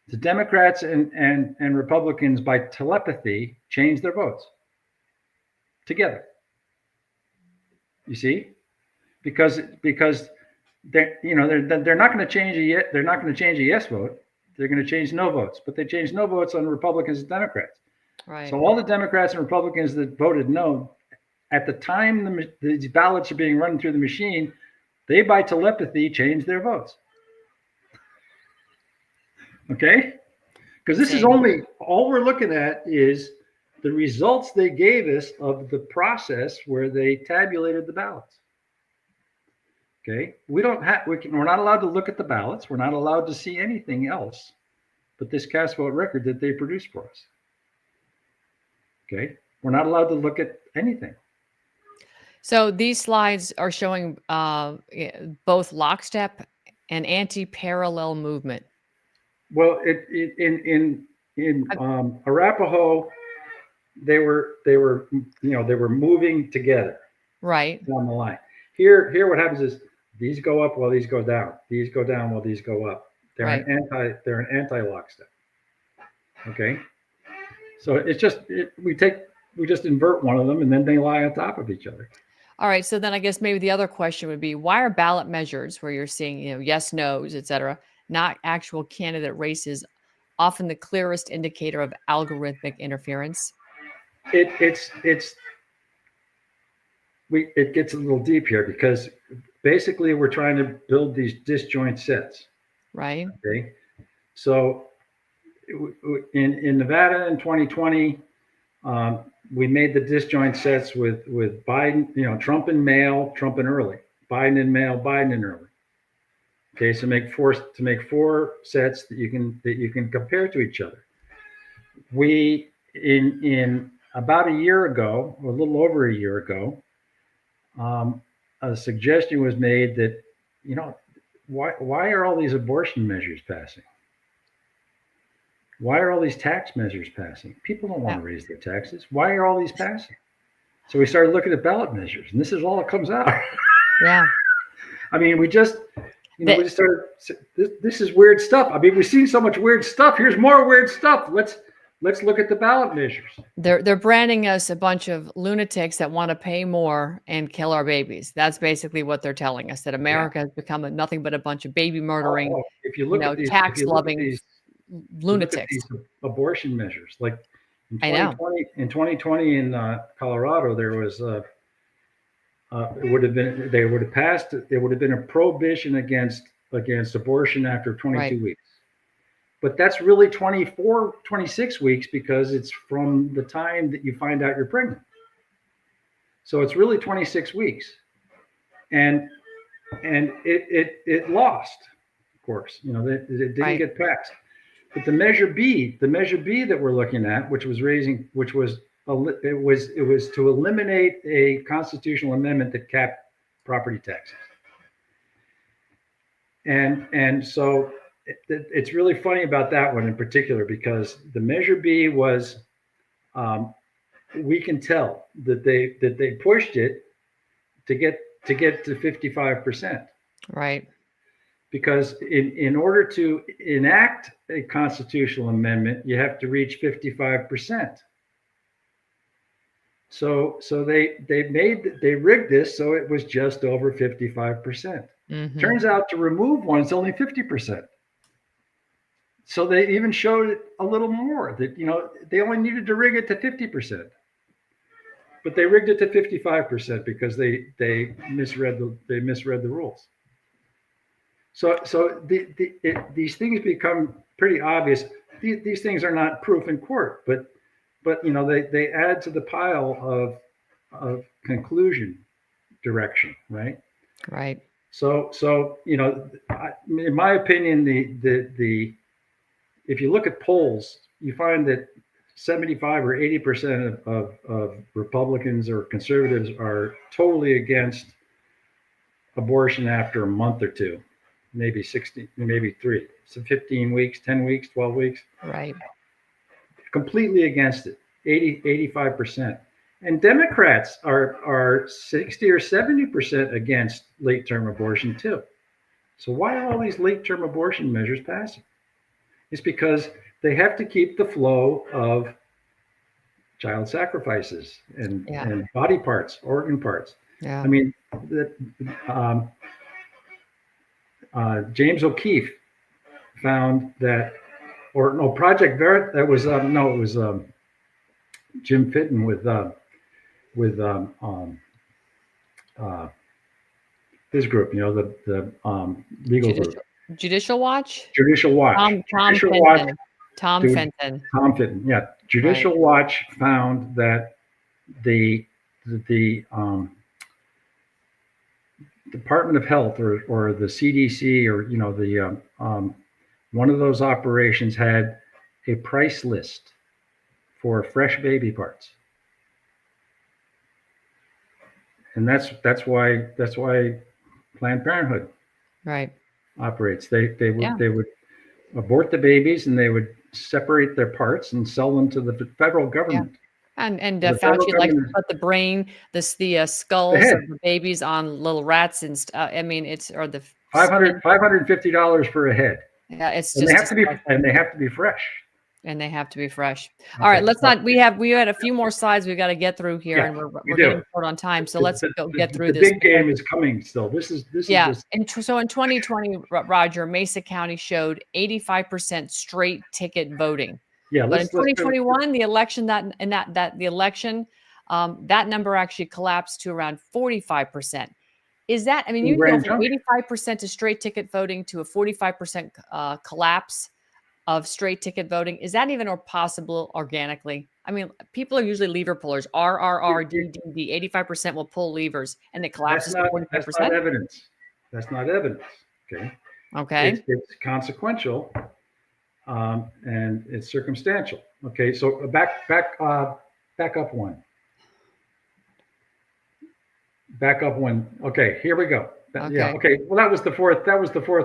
the Democrats and Republicans by telepathy change their votes together. You see, because they're not going to change a yes vote. They're going to change no votes, but they change no votes on Republicans and Democrats. Right. So all the Democrats and Republicans that voted no, at the time these ballots are being run through the machine, they by telepathy change their votes. Okay? Because this is all we're looking at is the results they gave us of the process where they tabulated the ballots. Okay? We're not allowed to look at the ballots. We're not allowed to see anything else but this cast vote record that they produced for us. Okay, we're not allowed to look at anything. So these slides are showing both lockstep and anti-parallel movement. Well, in Arapahoe, they were moving together. Right. Down the line. Here, what happens is these go up while these go down. These go down while these go up. They're right. an anti-lockstep. Okay. So it's just we just invert one of them, and then they lie on top of each other. All right. So then I guess maybe the other question would be, why are ballot measures where you're seeing yes, no's, et cetera, not actual candidate races, often the clearest indicator of algorithmic interference? It gets a little deep here, because basically we're trying to build these disjoint sets. Right. Okay. So in Nevada in 2020, we made the disjoint sets with Biden, Trump in mail, Trump in early, Biden in mail, Biden in early. Okay, so make four sets that you can compare to each other. We in about a year ago, or a little over a year ago, a suggestion was made that why are all these abortion measures passing? Why are all these tax measures passing? People don't want to raise their taxes. Why are all these passing? So we started looking at ballot measures, and this is all that comes out. Yeah. I mean, we just started. This is weird stuff. I mean, we've seen so much weird stuff. Here's more weird stuff. Let's look at the ballot measures. They're branding us a bunch of lunatics that want to pay more and kill our babies. That's basically what they're telling us, that America has become nothing but a bunch of baby murdering, if you look at these, tax loving lunatics. These abortion measures, like in 2020 in Colorado, there was it would have been a prohibition against abortion after 22 weeks. But that's really 26 weeks, because it's from the time that you find out you're pregnant. So it's really 26 weeks. And it lost, of course. It didn't get passed. But the measure B that we're looking at, it was to eliminate a constitutional amendment that capped property taxes. And so it's really funny about that one in particular, because the Measure B was, we can tell that they pushed it to get to 55%. Right. Because in order to enact a constitutional amendment, you have to reach 55%. So they rigged this so it was just over 55%. Mm-hmm. Turns out to remove one, it's only 50%. So they even showed it a little more, that they only needed to rig it to 50%. But they rigged it to 55% because they misread the rules. So these things become pretty obvious. These things are not proof in court, but they add to the pile of conclusion direction, right? Right. So in my opinion, if you look at polls, you find that 75 or 80% of Republicans or conservatives are totally against abortion after a month or two, maybe 60, maybe 3, so 15 weeks, 10 weeks, 12 weeks. Right. Completely against it, 85%. And Democrats are 60 or 70% against late-term abortion too. So why are all these late-term abortion measures passing? It's because they have to keep the flow of child sacrifices and body parts, organ parts. Yeah. I mean, James O'Keefe found that, or no, Project Ver, that was no, it was Jim Fitton with his group, the legal group. Judicial Watch? Judicial Watch. Tom Fenton. Tom Fenton. Tom Fenton, yeah. Judicial Watch found that the Department of Health or the CDC or the one of those operations had a price list for fresh baby parts, and that's why Planned Parenthood operates. They would abort the babies and they would separate their parts and sell them to the federal government. Yeah. And Fauci likes to put the brain, the skulls of the babies on little rats and stuff. I mean, the $550 for a head. Yeah, it's and just they have to be fresh. And they have to be fresh. All right, let's not. We had a few more slides we've got to get through here, and we're getting short on time. So let's get through this. The big game is coming still. This is So in 2020, Roger, Mesa County showed 85% straight ticket voting. Yeah, but in 2021, the election that number actually collapsed to around 45%. Is that? I mean, you go from 85% to straight ticket voting to a 45% collapse of straight ticket voting. Is that even possible organically? I mean, people are usually lever pullers. RRRDDD. 85% will pull levers, and it collapses to 45%. That's not evidence. That's not evidence. Okay. Okay. It's consequential, and it's circumstantial. Okay. So back up one. Back up one. Okay. Here we go. Okay. Yeah. Okay. Well, that was the fourth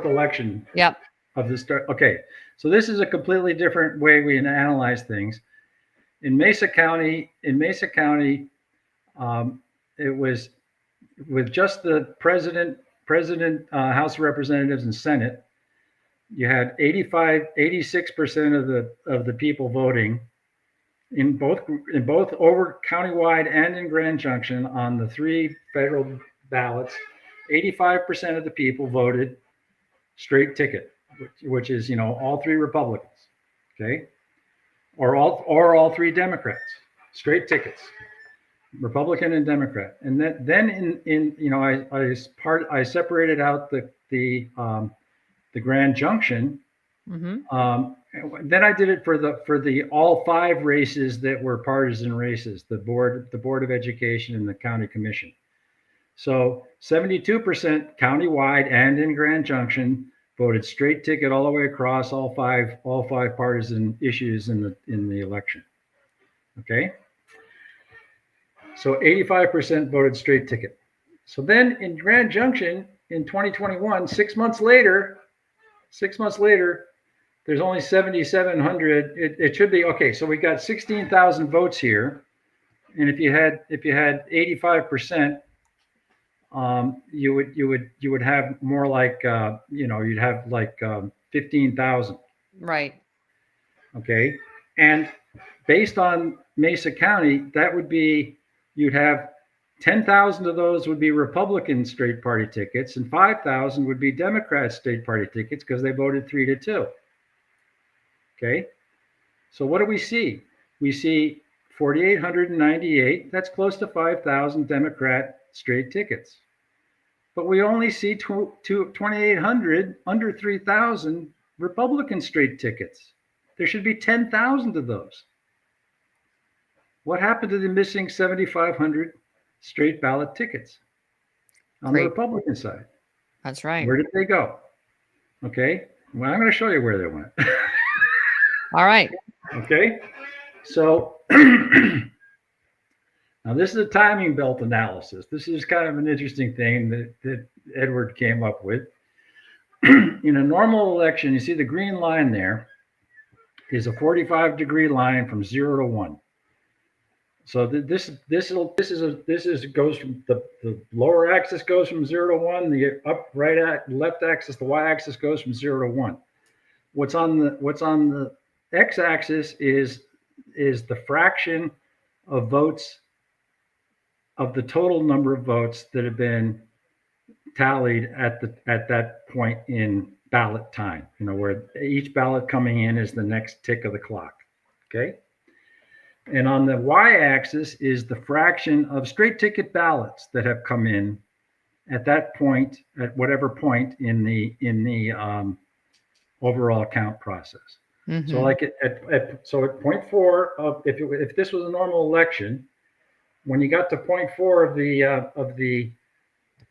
election. Yep. Of the start. Okay, so this is a completely different way we analyze things. In Mesa County, it was with just the president, House of Representatives, and Senate. You had 86% of the people voting in both over countywide and in Grand Junction on the 3 federal ballots. 85% of the people voted straight ticket, which is all 3 Republicans, okay, or all 3 Democrats, straight tickets, Republican and Democrat. And then I separated out the Grand Junction. Mm-hmm. Then I did it for the all 5 races that were partisan races, the board of education and the county commission. So 72% countywide and in Grand Junction voted straight ticket all the way across all five partisan issues in the election. Okay. So 85% voted straight ticket. So then in Grand Junction in 2021, 6 months later, there's only 7,700. It should be okay. So we got 16,000 votes here, and if you had 85%, you would have more like you'd have like 15,000. Right. Okay, and based on Mesa County, that would be you'd have 10,000 of those would be Republican straight party tickets, and 5,000 would be Democrat state party tickets because they voted 3-2. Okay, so what do we see? We see 4,898. That's close to 5,000 Democrat straight tickets, but we only see 2,800 under 3,000 Republican straight tickets. There should be 10,000 of those. What happened to the missing 7,500 straight ballot tickets on the Republican side? That's right. Where did they go? Okay. Well, I'm going to show you where they went. All right. Okay. So now this is a timing belt analysis. This is kind of an interesting thing that Edward came up with. In a normal election, you see the green line there is a 45-degree line from 0 to 1. So this goes from the lower axis goes from 0 to 1. The left axis, the y-axis goes from 0 to 1. What's on the x-axis is the fraction of votes of the total number of votes that have been tallied at that point in ballot time. Where each ballot coming in is the next tick of the clock. Okay. And on the y-axis is the fraction of straight ticket ballots that have come in at that point, at whatever point in the overall count process. Mm-hmm. So like at point 4 of if this was a normal election, when you got to point 4 of the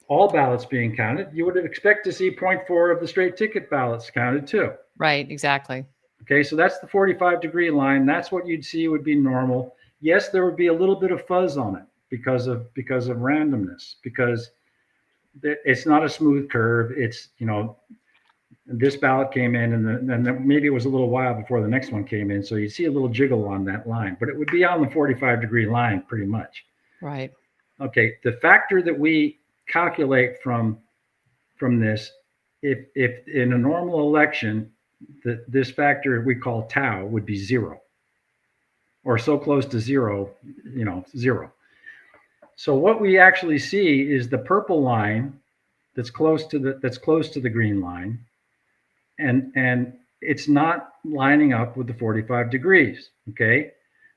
all ballots being counted, you would expect to see point 4 of the straight ticket ballots counted too. Right. Exactly. Okay, so that's the 45-degree line. That's what you'd see would be normal. Yes, there would be a little bit of fuzz on it because of randomness, because it's not a smooth curve. It's, this ballot came in and then maybe it was a little while before the next one came in. So you'd see a little jiggle on that line, but it would be on the 45-degree line pretty much. Right. Okay, the factor that we calculate from this, if in a normal election, this factor we call tau would be 0, or so close to 0, 0. So what we actually see is the purple line that's close to the green line, and it's not lining up with the 45 degrees. Okay,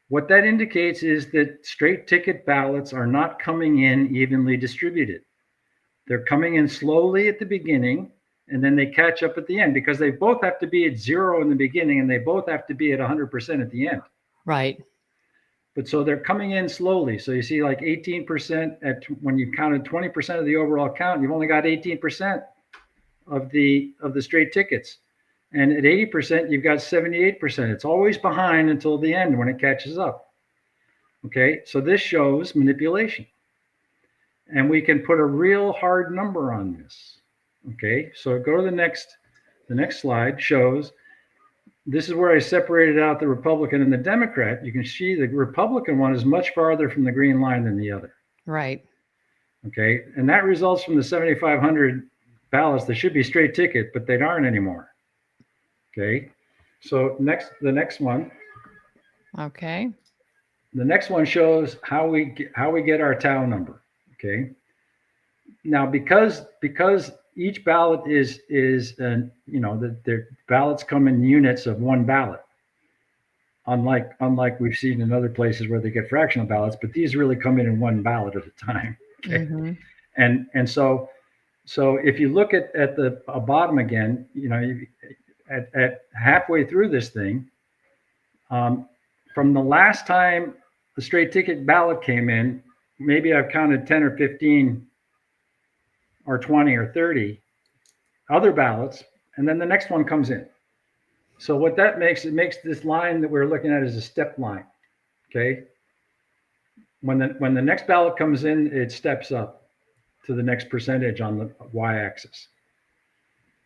what that indicates is that straight ticket ballots are not coming in evenly distributed. They're coming in slowly at the beginning, and then they catch up at the end, because they both have to be at 0 in the beginning and they both have to be at 100% at the end. Right. But so they're coming in slowly. So you see like 18% when you counted 20% of the overall count, you've only got 18% of the straight tickets. And at 80%, you've got 78%. It's always behind until the end when it catches up. Okay, so this shows manipulation. And we can put a real hard number on this. Okay, so go to the next slide. Shows this is where I separated out the Republican and the Democrat. You can see the Republican one is much farther from the green line than the other. Right. Okay, and that results from the 7,500 ballots that should be straight ticket, but they aren't anymore. Okay, so the next one. Okay. The next one shows how we get our tau number. Okay. Now, because each ballot is the ballots come in units of one ballot, unlike we've seen in other places where they get fractional ballots, but these really come in one ballot at a time. Okay? Mm-hmm. And so if you look at the bottom again, at halfway through this thing, from the last time the straight ticket ballot came in, maybe I've counted 10 or 15 or 20 or 30 other ballots, and then the next one comes in. So what that makes, it makes this line that we're looking at as a step line. Okay. When the next ballot comes in, it steps up. to the next percentage on the y-axis.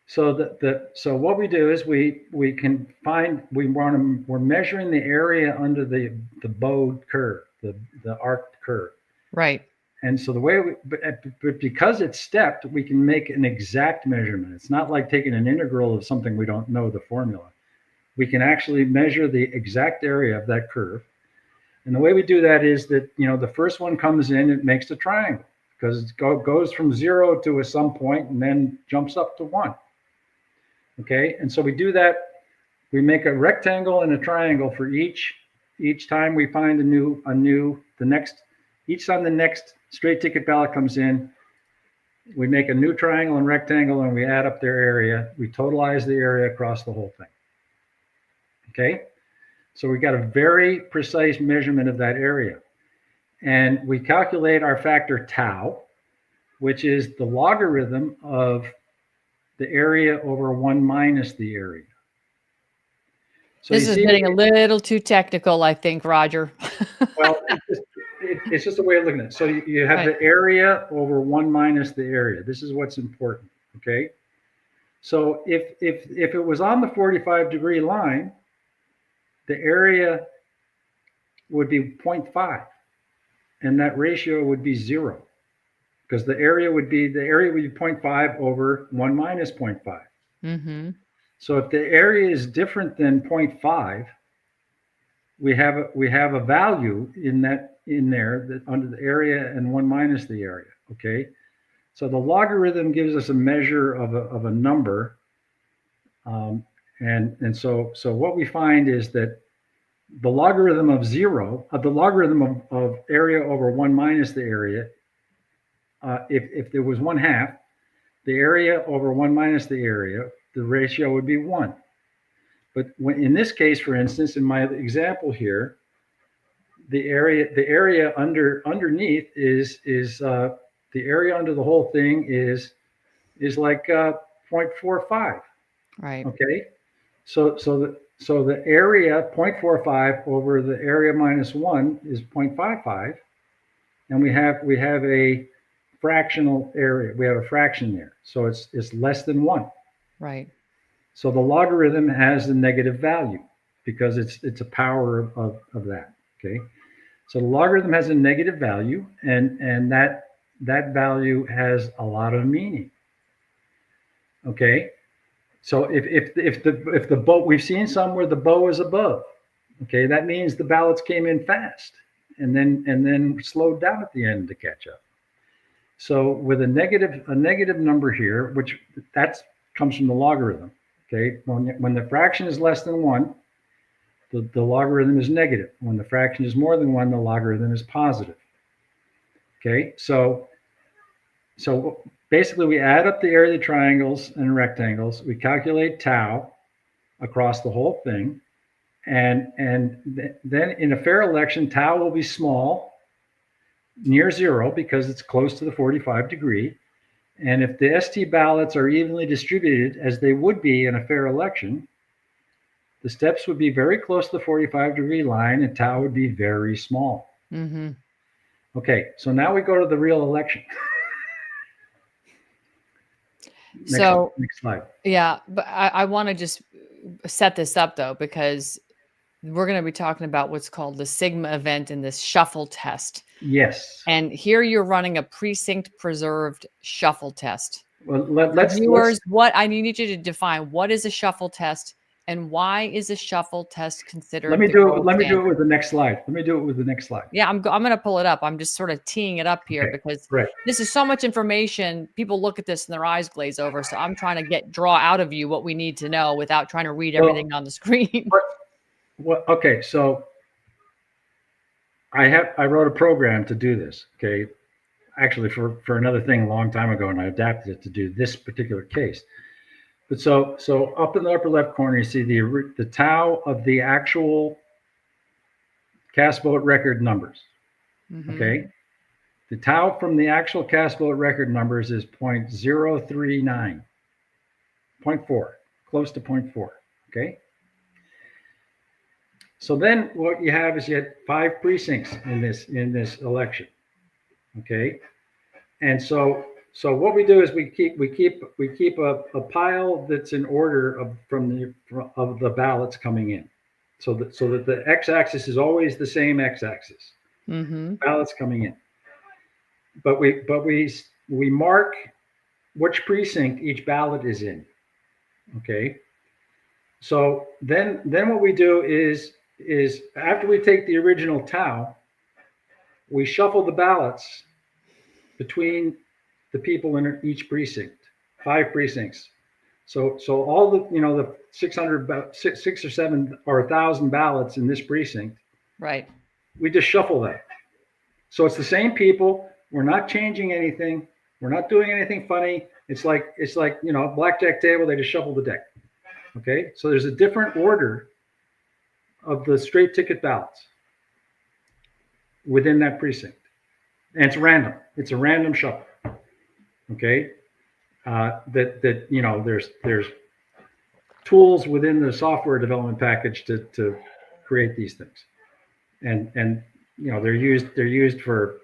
So so what we do is we can find we're measuring the area under the bowed curve, the arced curve. Right. And so the way but because it's stepped, we can make an exact measurement. It's not like taking an integral of something we don't know the formula. We can actually measure the exact area of that curve. And the way we do that is that, the first one comes in, it makes a triangle because it goes from 0 to some point and then jumps up to 1. Okay, and so we do that. We make a rectangle and a triangle for each time we find each time the next straight ticket ballot comes in, we make a new triangle and rectangle and we add up their area. We totalize the area across the whole thing. Okay, so we got a very precise measurement of that area. And we calculate our factor tau, which is the logarithm of the area over 1 minus the area. So this is getting a little too technical, I think, Roger. Well, it's just a way of looking at it. So you have the area over 1 minus the area. This is what's important, okay? So if it was on the 45-degree line, the area would be 0.5, and that ratio would be 0, because the area would be 0.5 over 1 minus 0.5. Mm-hmm. So if the area is different than 0.5, we have a value in there that under the area and 1 minus the area. Okay, so the logarithm gives us a measure of a number, and so what we find is that the logarithm of 0, the logarithm of area over 1 minus the area, if there was 1/2, the area over 1 minus the area, the ratio would be 1. But in this case, for instance, in my example here, the area underneath is the area under the whole thing is like 0.45. Right. Okay, so the area 0.45 over the area minus 1 is 0.55, and we have a fractional area. We have a fraction there, so it's less than 1. Right. So the logarithm has a negative value because it's a power of that. Okay, so the logarithm has a negative value, and that value has a lot of meaning. Okay, so if the bow, we've seen some where the bow is above. Okay, that means the ballots came in fast and then slowed down at the end to catch up. So with a negative number here, which that comes from the logarithm. Okay, when the fraction is less than 1, the logarithm is negative. When the fraction is more than 1, the logarithm is positive. Okay, so basically we add up the area of the triangles and rectangles. We calculate tau across the whole thing, and then in a fair election, tau will be small, near 0, because it's close to the 45-degree. And if the ST ballots are evenly distributed, as they would be in a fair election, the steps would be very close to the 45-degree line, and tau would be very small. Mm-hmm. Okay, so now we go to the real election. Next slide. Yeah, but I want to just set this up, though, because we're going to be talking about what's called the sigma event in this shuffle test. Yes. And here you're running a precinct-preserved shuffle test. Well, let's what I need you to define what is a shuffle test and why is a shuffle test considered. Let me do it with the next slide. Yeah, I'm going to pull it up. I'm just sort of teeing it up here because this is so much information. People look at this and their eyes glaze over. So I'm trying to draw out of you what we need to know without trying to read everything on the screen. Well, okay, so I wrote a program to do this. Okay, actually for another thing a long time ago, and I adapted it to do this particular case. But so up in the upper left corner, you see the tau of the actual cast vote record numbers. Mm-hmm. Okay, the tau from the actual cast vote record numbers is 0.039, 0.4, close to 0.4. Okay. So then what you have is you had 5 precincts in this election. Okay. And so what we do is we keep a pile that's in order of the ballots coming in, so that the x-axis is always the same x-axis. Mm-hmm. Ballots coming in, but we mark which precinct each ballot is in. Okay. So then what we do is after we take the original tau, we shuffle the ballots between the people in each precinct, 5 precincts. So all the the 6 or 7 or 1,000 ballots in this precinct, Right. we just shuffle them. So it's the same people. We're not changing anything. We're not doing anything funny. It's like a blackjack table. They just shuffle the deck. Okay. So there's a different order of the straight ticket ballots within that precinct, and it's random. It's a random shuffle. Okay. There's tools within the software development package to create these things, and they're used for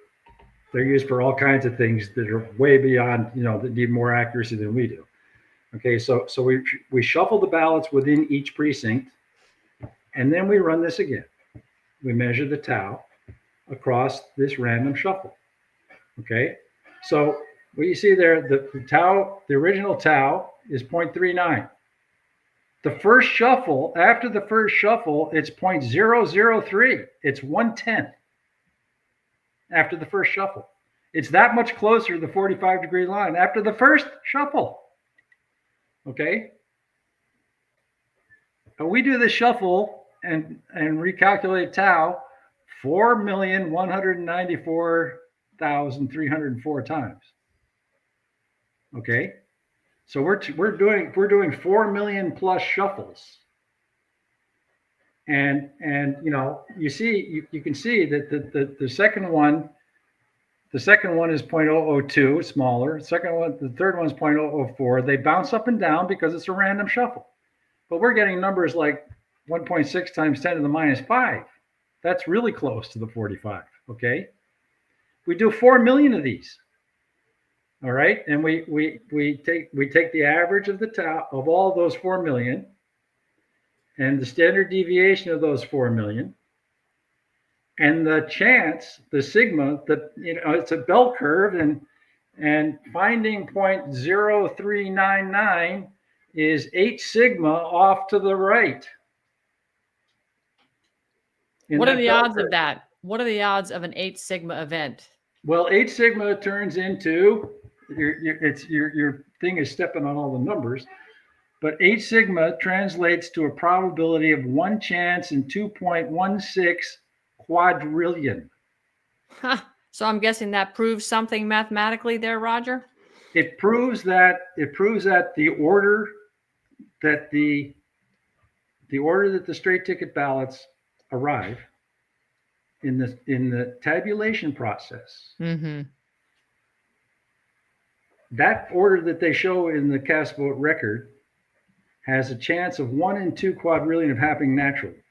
all kinds of things that are way beyond, that need more accuracy than we do. Okay, so we shuffle the ballots within each precinct, and then we run this again. We measure the tau across this random shuffle. Okay, so what you see there, the original tau is 0.39. The first shuffle, after the first shuffle, it's 0.003. It's 1/10 after the first shuffle. It's that much closer to the 45-degree line after the first shuffle. Okay? And we do the shuffle and recalculate tau 4,194,304 times. Okay? So we're doing 4 million plus shuffles. And you can see that the second one is 0.002, smaller. The third one is 0.004. They bounce up and down because it's a random shuffle. But we're getting numbers like 1.6 times 10 to the minus 5. That's really close to the 45. Okay, we do 4 million of these. All right, and we take the average of the tau of all those 4 million, and the standard deviation of those 4 million, and the chance, the sigma, it's a bell curve, and finding 0.0399 is 8 sigma off to the right. What are the odds of that? What are the odds of an 8 sigma event? Well, 8 sigma turns into your thing is stepping on all the numbers, but 8 sigma translates to a probability of 1 chance in 2.16 quadrillion. Huh. So I'm guessing that proves something mathematically there, Roger? It proves that the order that the straight ticket ballots arrive in the tabulation process. Mm-hmm. That order that they show in the cast vote record has a chance of 1 in 2 quadrillion of happening naturally.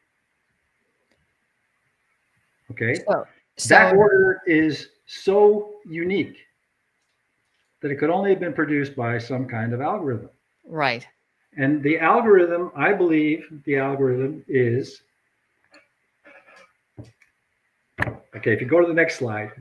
Okay, so that order is so unique that it could only have been produced by some kind of algorithm. Right. And the algorithm, I believe, is okay. If you go to the next slide,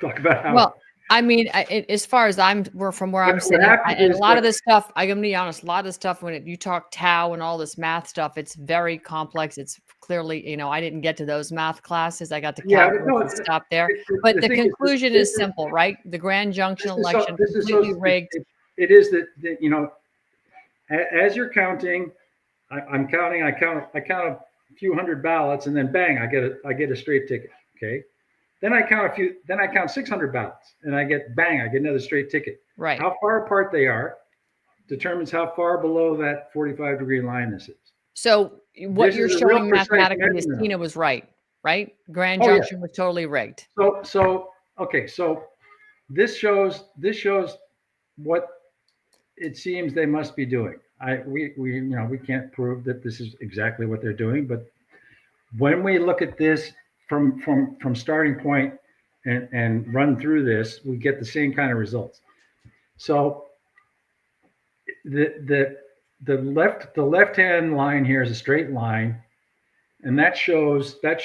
talk about how. Well, I mean, as far as from where I'm sitting, and a lot of this stuff, I'm gonna be honest, a lot of this stuff, when you talk tau and all this math stuff, it's very complex. It's clearly, I didn't get to those math classes. I got to calculus and stop there. But the conclusion is simple, right? The Grand Junction election completely rigged. It is that as you're counting, I count a few hundred ballots, and then bang, I get a straight ticket. Okay. Then I count 600 ballots, and I get another straight ticket. Right. How far apart they are determines how far below that 45-degree line this is. So what you're showing mathematically is Tina was right? Grand Junction was totally rigged. So this shows what it seems they must be doing. We can't prove that this is exactly what they're doing, but when we look at this from starting point, and run through this, we get the same kind of results. So the left hand line here is a straight line, and that shows that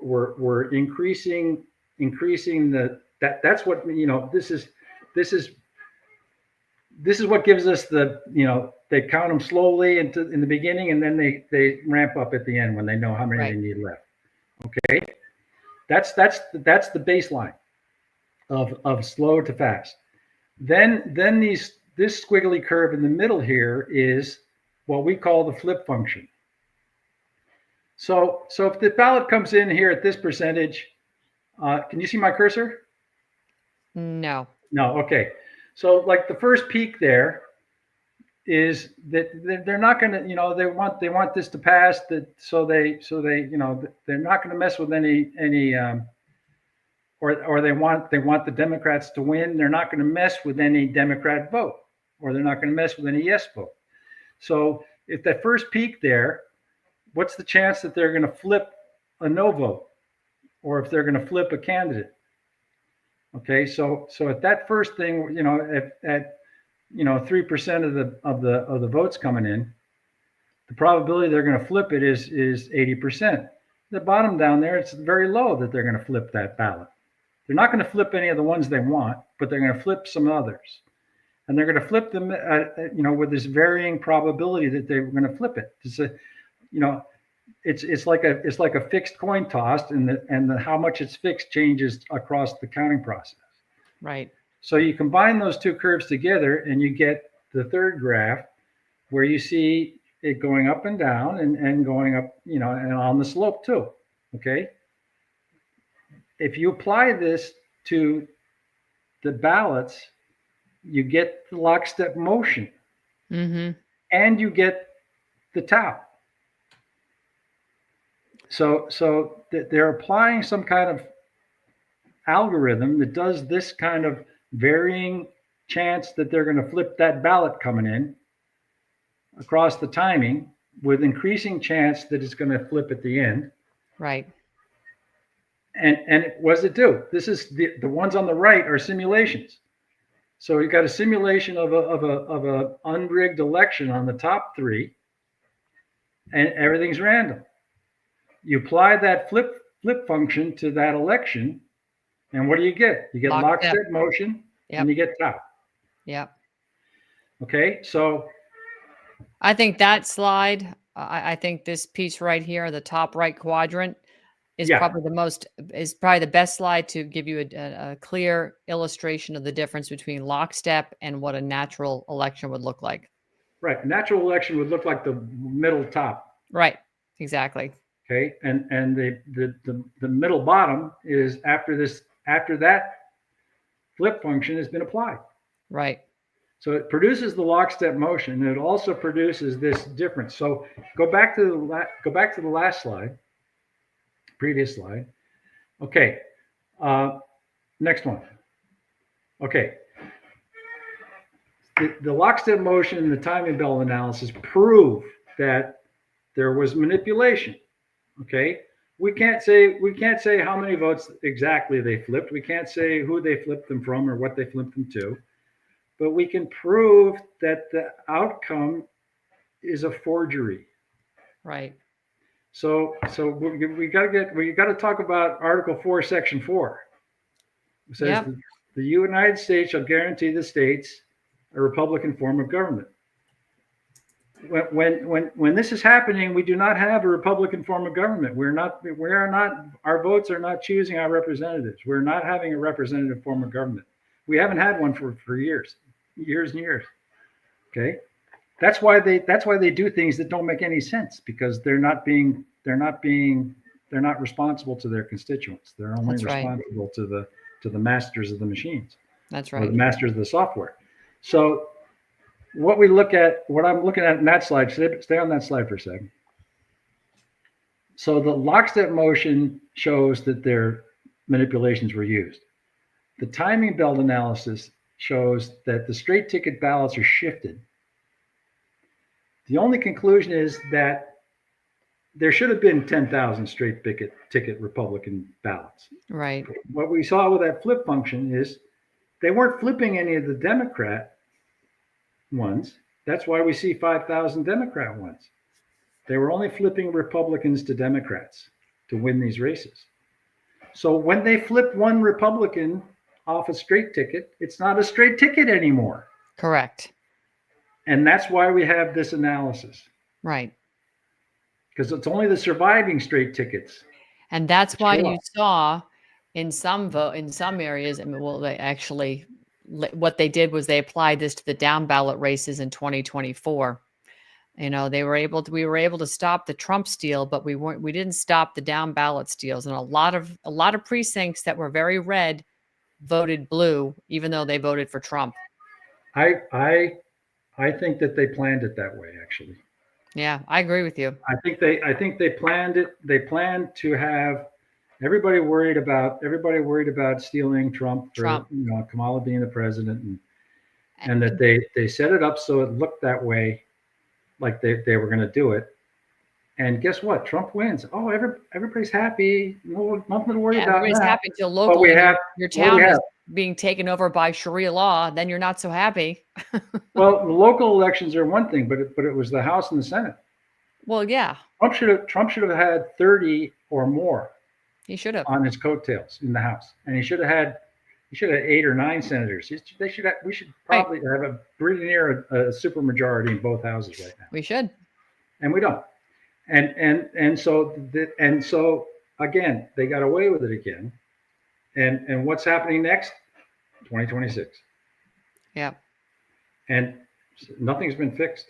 we're increasing that's what this is what gives us they count them slowly in the beginning, and then they ramp up at the end when they know how many they need left. Okay, that's the baseline of slow to fast. Then this squiggly curve in the middle here is what we call the flip function. So if the ballot comes in here at this percentage, can you see my cursor? No. No. Okay. So like the first peak there is that they're not going to, they want this to pass, so they they're not going to mess with any or they want the Democrats to win. They're not going to mess with any Democrat vote, or they're not going to mess with any yes vote. So if that first peak there, what's the chance that they're going to flip a no vote, or if they're going to flip a candidate? Okay, so at that first thing, at 3% of the votes coming in, the probability they're going to flip it is 80%. The bottom down there, it's very low that they're going to flip that ballot. They're not going to flip any of the ones they want, but they're going to flip some others, and they're going to flip them, with this varying probability that they're going to flip it. It's like a fixed coin toss, and how much it's fixed changes across the counting process. Right. So you combine those two curves together, and you get the third graph, where you see it going up and down, and going up, and on the slope too. Okay. If you apply this to the ballots, you get the lockstep motion, and you get the tau. So they're applying some kind of algorithm that does this kind of varying chance that they're going to flip that ballot coming in across the timing, with increasing chance that it's going to flip at the end. Right. And what does it do? This is the ones on the right are simulations. So you've got a simulation of a unrigged election on the top three, and everything's random. You apply that flip function to that election, and what do you get? You get lockstep motion, and you get tau. Yep. Okay, so I think that slide, I think this piece right here, the top right quadrant, is probably the best slide to give you a clear illustration of the difference between lockstep and what a natural election would look like. Right. Natural election would look like the middle top. Right. Exactly. Okay. And the middle bottom is after that flip function has been applied. Right. So it produces the lockstep motion, and it also produces this difference. So go back to the last slide, previous slide. Okay. Next one. Okay. The lockstep motion and the timing belt analysis prove that there was manipulation. Okay. We can't say how many votes exactly they flipped. We can't say who they flipped them from or what they flipped them to. But we can prove that the outcome is a forgery. Right. So we got to talk about Article 4, Section 4. It says the United States shall guarantee the states a Republican form of government. When this is happening, we do not have a Republican form of government. Our votes are not choosing our representatives. We're not having a representative form of government. We haven't had one for years and years. Okay. That's why they do things that don't make any sense, because they're not responsible to their constituents. They're only responsible to the masters of the machines. That's right. Or the masters of the software. So what I'm looking at in that slide, stay on that slide for a second. So the lockstep motion shows that their manipulations were used. The timing belt analysis shows that the straight ticket ballots are shifted. The only conclusion is that there should have been 10,000 straight ticket Republican ballots. Right. What we saw with that flip function is they weren't flipping any of the Democrat ones. That's why we see 5,000 Democrat ones. They were only flipping Republicans to Democrats to win these races. So when they flip one Republican off a straight ticket, it's not a straight ticket anymore. Correct. And that's why we have this analysis. Right. Because it's only the surviving straight tickets. And that's why you saw in some areas, I mean, well, they actually, what they did was they applied this to the down ballot races in 2024. You know, we were able to stop the Trump steal, but we didn't stop the down ballot steals. And a lot of precincts that were very red voted blue, even though they voted for Trump. I think that they planned it that way, actually. Yeah, I agree with you. I think they planned it. They planned to have everybody worried about stealing Trump for Kamala being the president, and that they set it up so it looked that way, like they were going to do it. And guess what? Trump wins. Oh, everybody's happy. No, nothing to worry about. Everybody's happy until locally your town is being taken over by Sharia law. Then you're not so happy. Well, the local elections are one thing, but it was the House and the Senate. Well, yeah. Trump should have had 30 or more. He should have on his coattails in the House, and he should have had 8 or 9 senators. We should probably have a pretty near a supermajority in both houses right now. We should, and we don't. And so again, they got away with it again. And what's happening next? 2026. Yeah. And nothing's been fixed.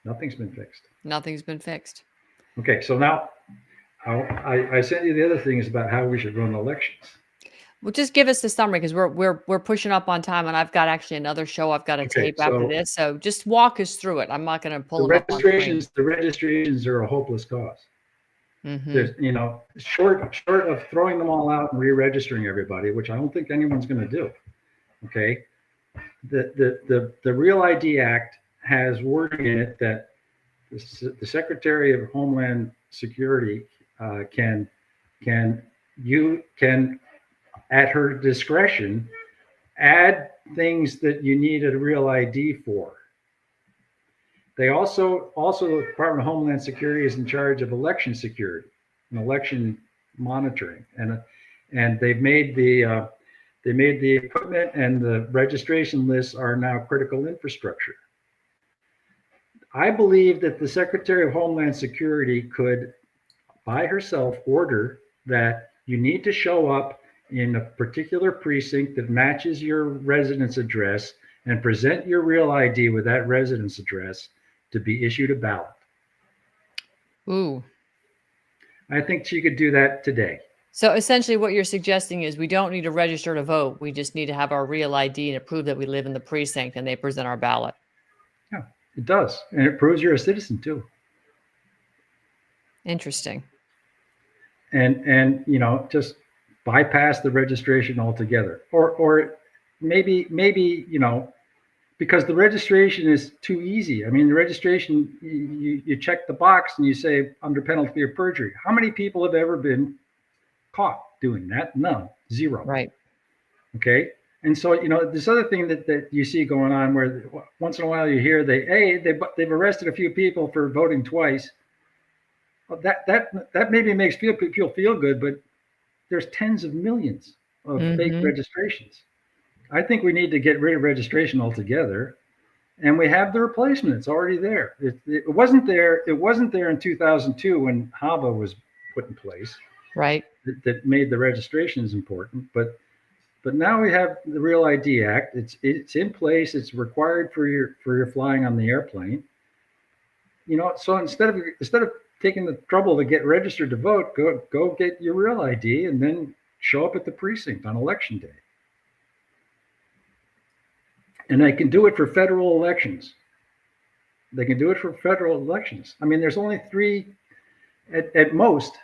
Nothing's been fixed. Nothing's been fixed. Okay, so now I sent you the other things about how we should run elections. Well, just give us the summary, because we're pushing up on time, and I've got actually another show I've got to tape after this. So just walk us through it. I'm not going to pull the it up. The registrations are a hopeless cause. Mm-hmm. There's, short of throwing them all out and re-registering everybody, which I don't think anyone's going to do. Okay, the Real ID Act has wording in it that the Secretary of Homeland Security can at her discretion add things that you need a Real ID for. They also the Department of Homeland Security is in charge of election security and election monitoring, and they've made the equipment and the registration lists are now critical infrastructure. I believe that the Secretary of Homeland Security could, by herself, order that you need to show up in a particular precinct that matches your residence address and present your Real ID with that residence address to be issued a ballot. Ooh. I think she could do that today. So essentially what you're suggesting is we don't need to register to vote. We just need to have our Real ID and prove that we live in the precinct, and they present our ballot. Yeah, it does. And it proves you're a citizen too. Interesting. And just bypass the registration altogether. Or maybe because the registration is too easy. I mean, the registration, you check the box and you say under penalty of perjury. How many people have ever been caught doing that? None. Zero. Right. Okay. And so, this other thing that you see going on where once in a while you hear they've arrested a few people for voting twice. Well, that maybe makes people feel good, but there's tens of millions of fake registrations. I think we need to get rid of registration altogether, and we have the replacement. It's already there. It wasn't there. It wasn't there in 2002 when HAVA was put in place. Right. That made the registrations important, but now we have the Real ID Act. It's in place. It's required for your flying on the airplane. So instead of taking the trouble to get registered to vote, go get your Real ID and then show up at the precinct on election day. And they can do it for federal elections. I mean, there's only 3 at most.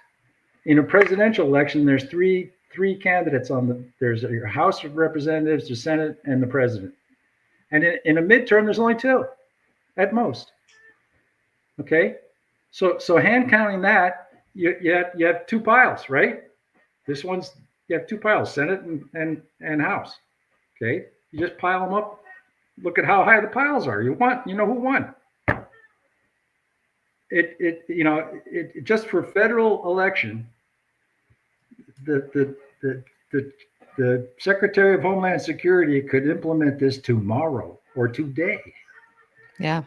In a presidential election, there's three candidates there's your House of Representatives, the Senate, and the president. And in a midterm, there's only 2 at most. Okay. So hand counting that, you have two piles, right? This one's, you have two piles, Senate and House. Okay, you just pile them up. Look at how high the piles are. You know who won. It just for federal election, the the the the Secretary of Homeland Security could implement this tomorrow or today. Yeah.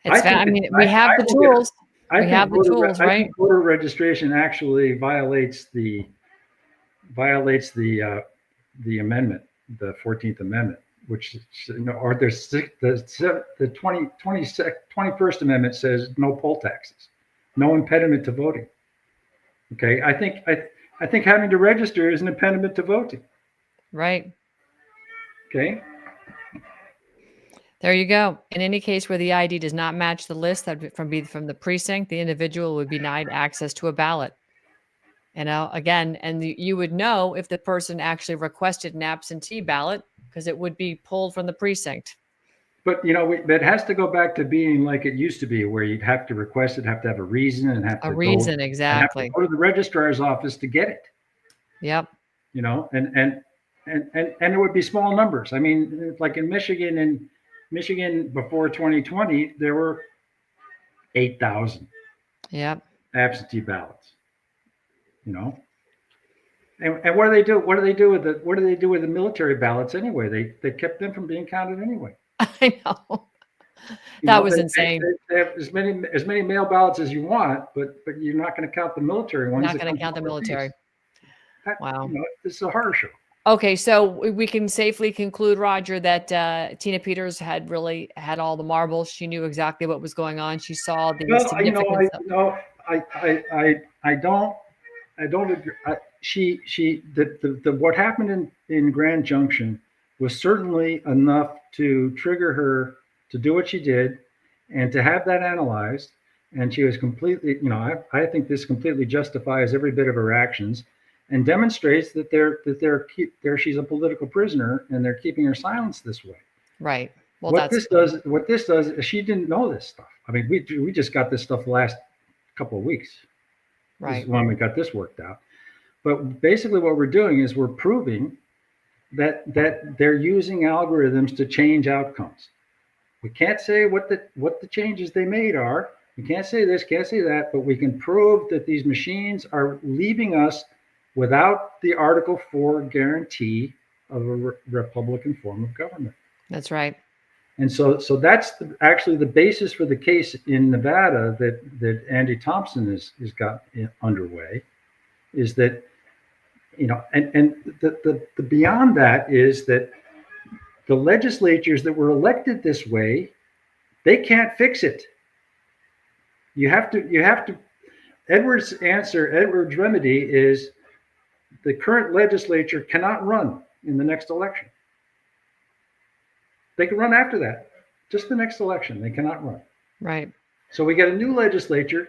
I mean, we have the tools. We have the tools, right? I think voter registration actually violates the amendment, the 14th Amendment, which, or there's the 21st Amendment says no poll taxes, no impediment to voting. Okay, I think having to register is an impediment to voting. Right. Okay. There you go. In any case where the ID does not match the list that from the precinct, the individual would be denied access to a ballot. Again, and you would know if the person actually requested an absentee ballot because it would be pulled from the precinct. But it has to go back to being like it used to be, where you'd have to request it, have to have a reason, and have to exactly. go to the registrar's office to get it. Yep. And it would be small numbers. I mean, like in Michigan before 2020, there were 8,000 absentee ballots. And what do they do? What do they do with the military ballots anyway? They kept them from being counted anyway. I know. That was insane. They have as many mail ballots as you want, but you're not going to count the military ones. Not going to count the military. Wow. This is a horror show. Okay, so we can safely conclude, Roger, that Tina Peters had all the marbles. She knew exactly what was going on. She saw the significance. I don't agree. What happened in Grand Junction was certainly enough to trigger her to do what she did and to have that analyzed. And she was completely, I think this completely justifies every bit of her actions and demonstrates that she's a political prisoner and they're keeping her silenced this way. Right. Well, what this does is she didn't know this stuff. I mean, we just got this stuff the last couple of weeks. Right. This is when we got this worked out. But basically what we're doing is we're proving that they're using algorithms to change outcomes. We can't say what the changes they made are. We can't say this, can't say that, but we can prove that these machines are leaving us without the Article 4 guarantee of a Republican form of government. That's right. And so that's actually the basis for the case in Nevada that Andy Thompson has got underway, is that, and the beyond that is that the legislatures that were elected this way, they can't fix it. You have to. Edward's remedy is the current legislature cannot run in the next election. They can run after that, just the next election. They cannot run. Right. So we get a new legislature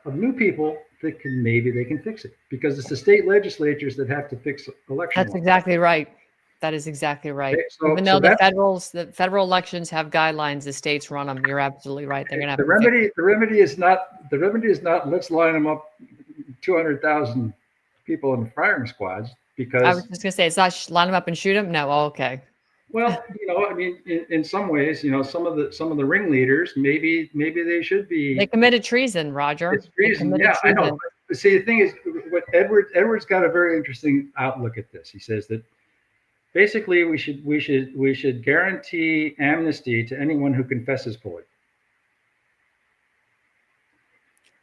of new people that they can fix it, because it's the state legislatures that have to fix election. That's exactly right. That is exactly right. Okay, even though the federal elections have guidelines, the states run them. You're absolutely right. They're going to have the remedy is not let's line them up 200,000 people in firing squads, because I was just going to say it's not line them up and shoot them. No. Oh, okay. Well, I mean, in some ways, some of the ringleaders, maybe they should be. They committed treason, Roger. It's treason. Yeah, treason. I know. But see, the thing is, what Edward's got a very interesting outlook at this. He says that basically we should guarantee amnesty to anyone who confesses fully.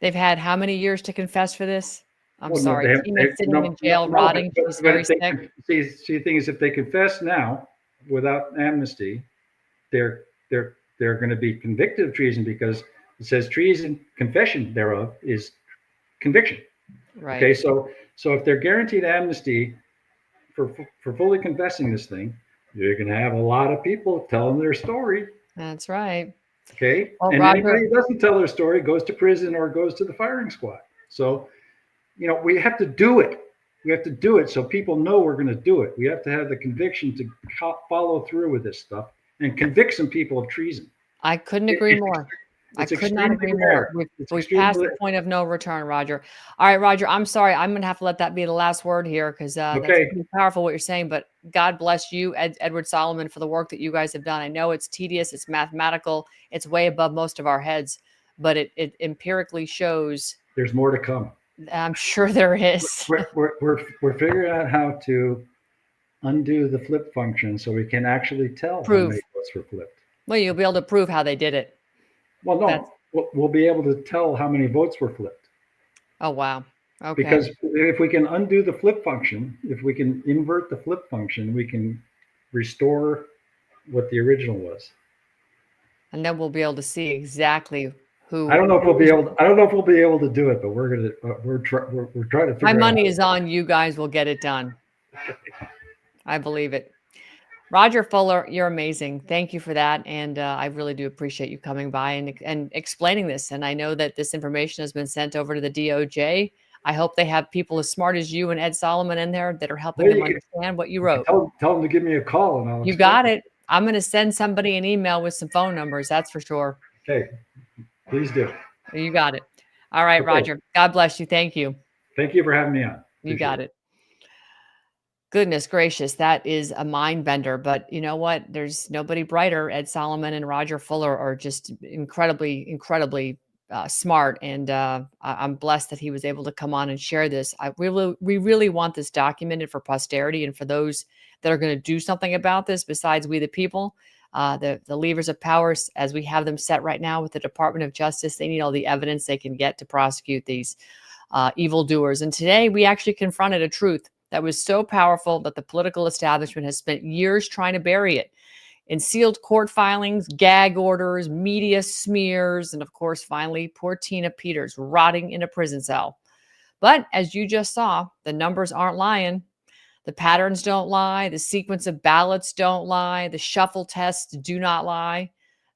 They've had how many years to confess for this? I'm sorry. Tina's sitting in jail, rotting. She's very sick. See, the thing is, if they confess now without amnesty, they're going to be convicted of treason, because it says treason, confession thereof is conviction. Right. Okay, so if they're guaranteed amnesty for fully confessing this thing, you're going to have a lot of people telling their story. That's right. Okay, well, and Roger, anybody who doesn't tell their story goes to prison or goes to the firing squad. So, we have to do it. We have to do it so people know we're going to do it. We have to have the conviction to follow through with this stuff and convict some people of treason. I couldn't agree more. I It's could not extremely agree more. rare. It's We've passed extremely the point of no return, Roger. All right, Roger, I'm sorry. I'm going to have to let that be the last word here because that's okay. pretty powerful what you're saying. But God bless you, Edward Solomon, for the work that you guys have done. I know it's tedious, it's mathematical, it's way above most of our heads, but it empirically shows. There's more to come. I'm sure there is. We're figuring out how to undo the flip function so we can actually tell how Prove. many votes were flipped. Well, you'll be able to prove how they did it. Well, That's, no, we'll be able to tell how many votes were flipped. oh, wow. Okay. Because if we can undo the flip function, if we can invert the flip function, we can restore what the original was. And then we'll be able to see exactly who. I don't know if we'll be able to do it, but we're trying to figure out. My money is on you guys will get it done. I believe it. Roger Fuller, you're amazing. Thank you for that. And I really do appreciate you coming by and explaining this. And I know that this information has been sent over to the DOJ. I hope they have people as smart as you and Ed Solomon in there that are helping them understand what you wrote. Tell them to give me a call and I'll. You got it. I'm going to send somebody an email with some phone numbers. That's for sure. Okay. Please do. You got it. All right, okay. Roger. God bless you. Thank you. Thank you for having me on. You got it. Goodness gracious, that is a mind bender. But you know what? There's nobody brighter. Ed Solomon and Roger Fuller are just incredibly, incredibly smart. And I'm blessed that he was able to come on and share this. We really want this documented for posterity and for those that are going to do something about this besides we the people. The levers of power, as we have them set right now with the Department of Justice, they need all the evidence they can get to prosecute these evildoers. And today we actually confronted a truth that was so powerful that the political establishment has spent years trying to bury it in sealed court filings, gag orders, media smears, and of course, finally, poor Tina Peters rotting in a prison cell. But as you just saw, the numbers aren't lying. The patterns don't lie. The sequence of ballots don't lie. The shuffle tests do not lie.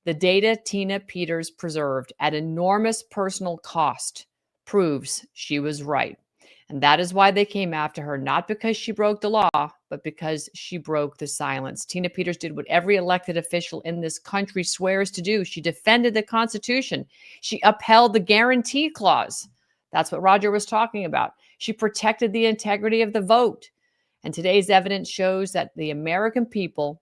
The data Tina Peters preserved at enormous personal cost proves she was right. And that is why they came after her, not because she broke the law, but because she broke the silence. Tina Peters did what every elected official in this country swears to do. She defended the Constitution. She upheld the guarantee clause. That's what Roger was talking about. She protected the integrity of the vote. And today's evidence shows that the American people,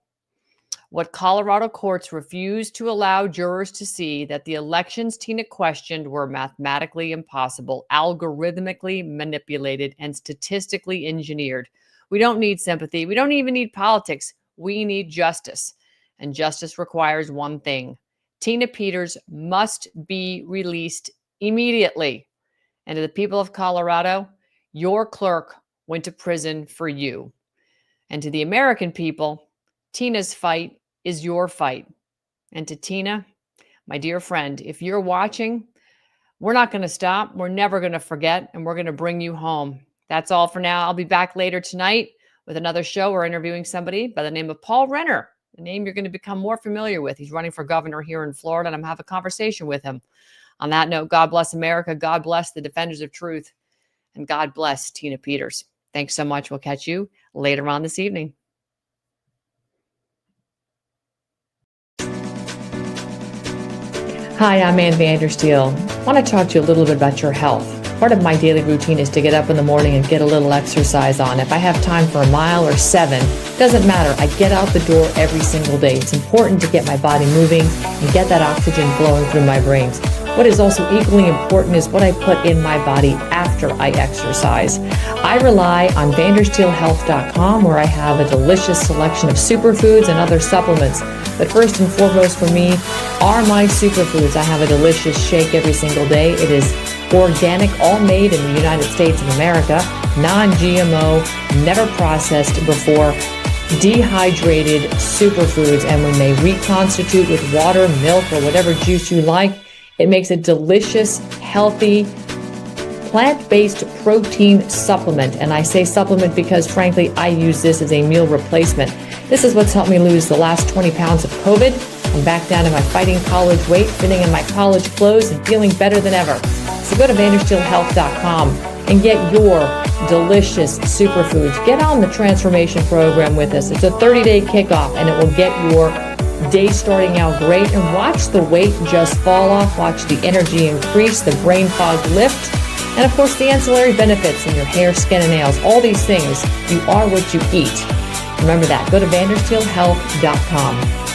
what Colorado courts refused to allow jurors to see, that the elections Tina questioned were mathematically impossible, algorithmically manipulated, and statistically engineered. We don't need sympathy. We don't even need politics. We need justice. And justice requires one thing. Tina Peters must be released immediately. And to the people of Colorado, your clerk went to prison for you. And to the American people, Tina's fight is your fight. And to Tina, my dear friend, if you're watching, we're not going to stop. We're never going to forget, and we're going to bring you home. That's all for now. I'll be back later tonight with another show. We're interviewing somebody by the name of Paul Renner, a name you're going to become more familiar with. He's running for governor here in Florida, and I'm having a conversation with him. On that note, God bless America. God bless the defenders of truth. And God bless Tina Peters. Thanks so much. We'll catch you later on this evening. Hi, I'm Ann Vandersteel. I want to talk to you a little bit about your health. Part of my daily routine is to get up in the morning and get a little exercise on. If I have time for a mile or 7, doesn't matter. I get out the door every single day. It's important to get my body moving and get that oxygen flowing through my brains. What is also equally important is what I put in my body after I exercise. I rely on vandersteelhealth.com, where I have a delicious selection of superfoods and other supplements. But first and foremost for me are my superfoods. I have a delicious shake every single day. It is organic, all made in the United States of America, non-GMO, never processed before, dehydrated superfoods. And when they reconstitute with water, milk, or whatever juice you like, it makes a delicious, healthy, plant-based protein supplement. And I say supplement because, frankly, I use this as a meal replacement. This is what's helped me lose the last 20 pounds of COVID. I'm back down to my fighting college weight, fitting in my college clothes, and feeling better than ever. So go to vandersteelhealth.com and get your delicious superfoods. Get on the transformation program with us. It's a 30-day kickoff, and it will get your day starting out great, and watch the weight just fall off, watch the energy increase, the brain fog lift, and of course the ancillary benefits in your hair, skin, and nails. All these things, you are what you eat. Remember that. Go to VandersteelHealth.com.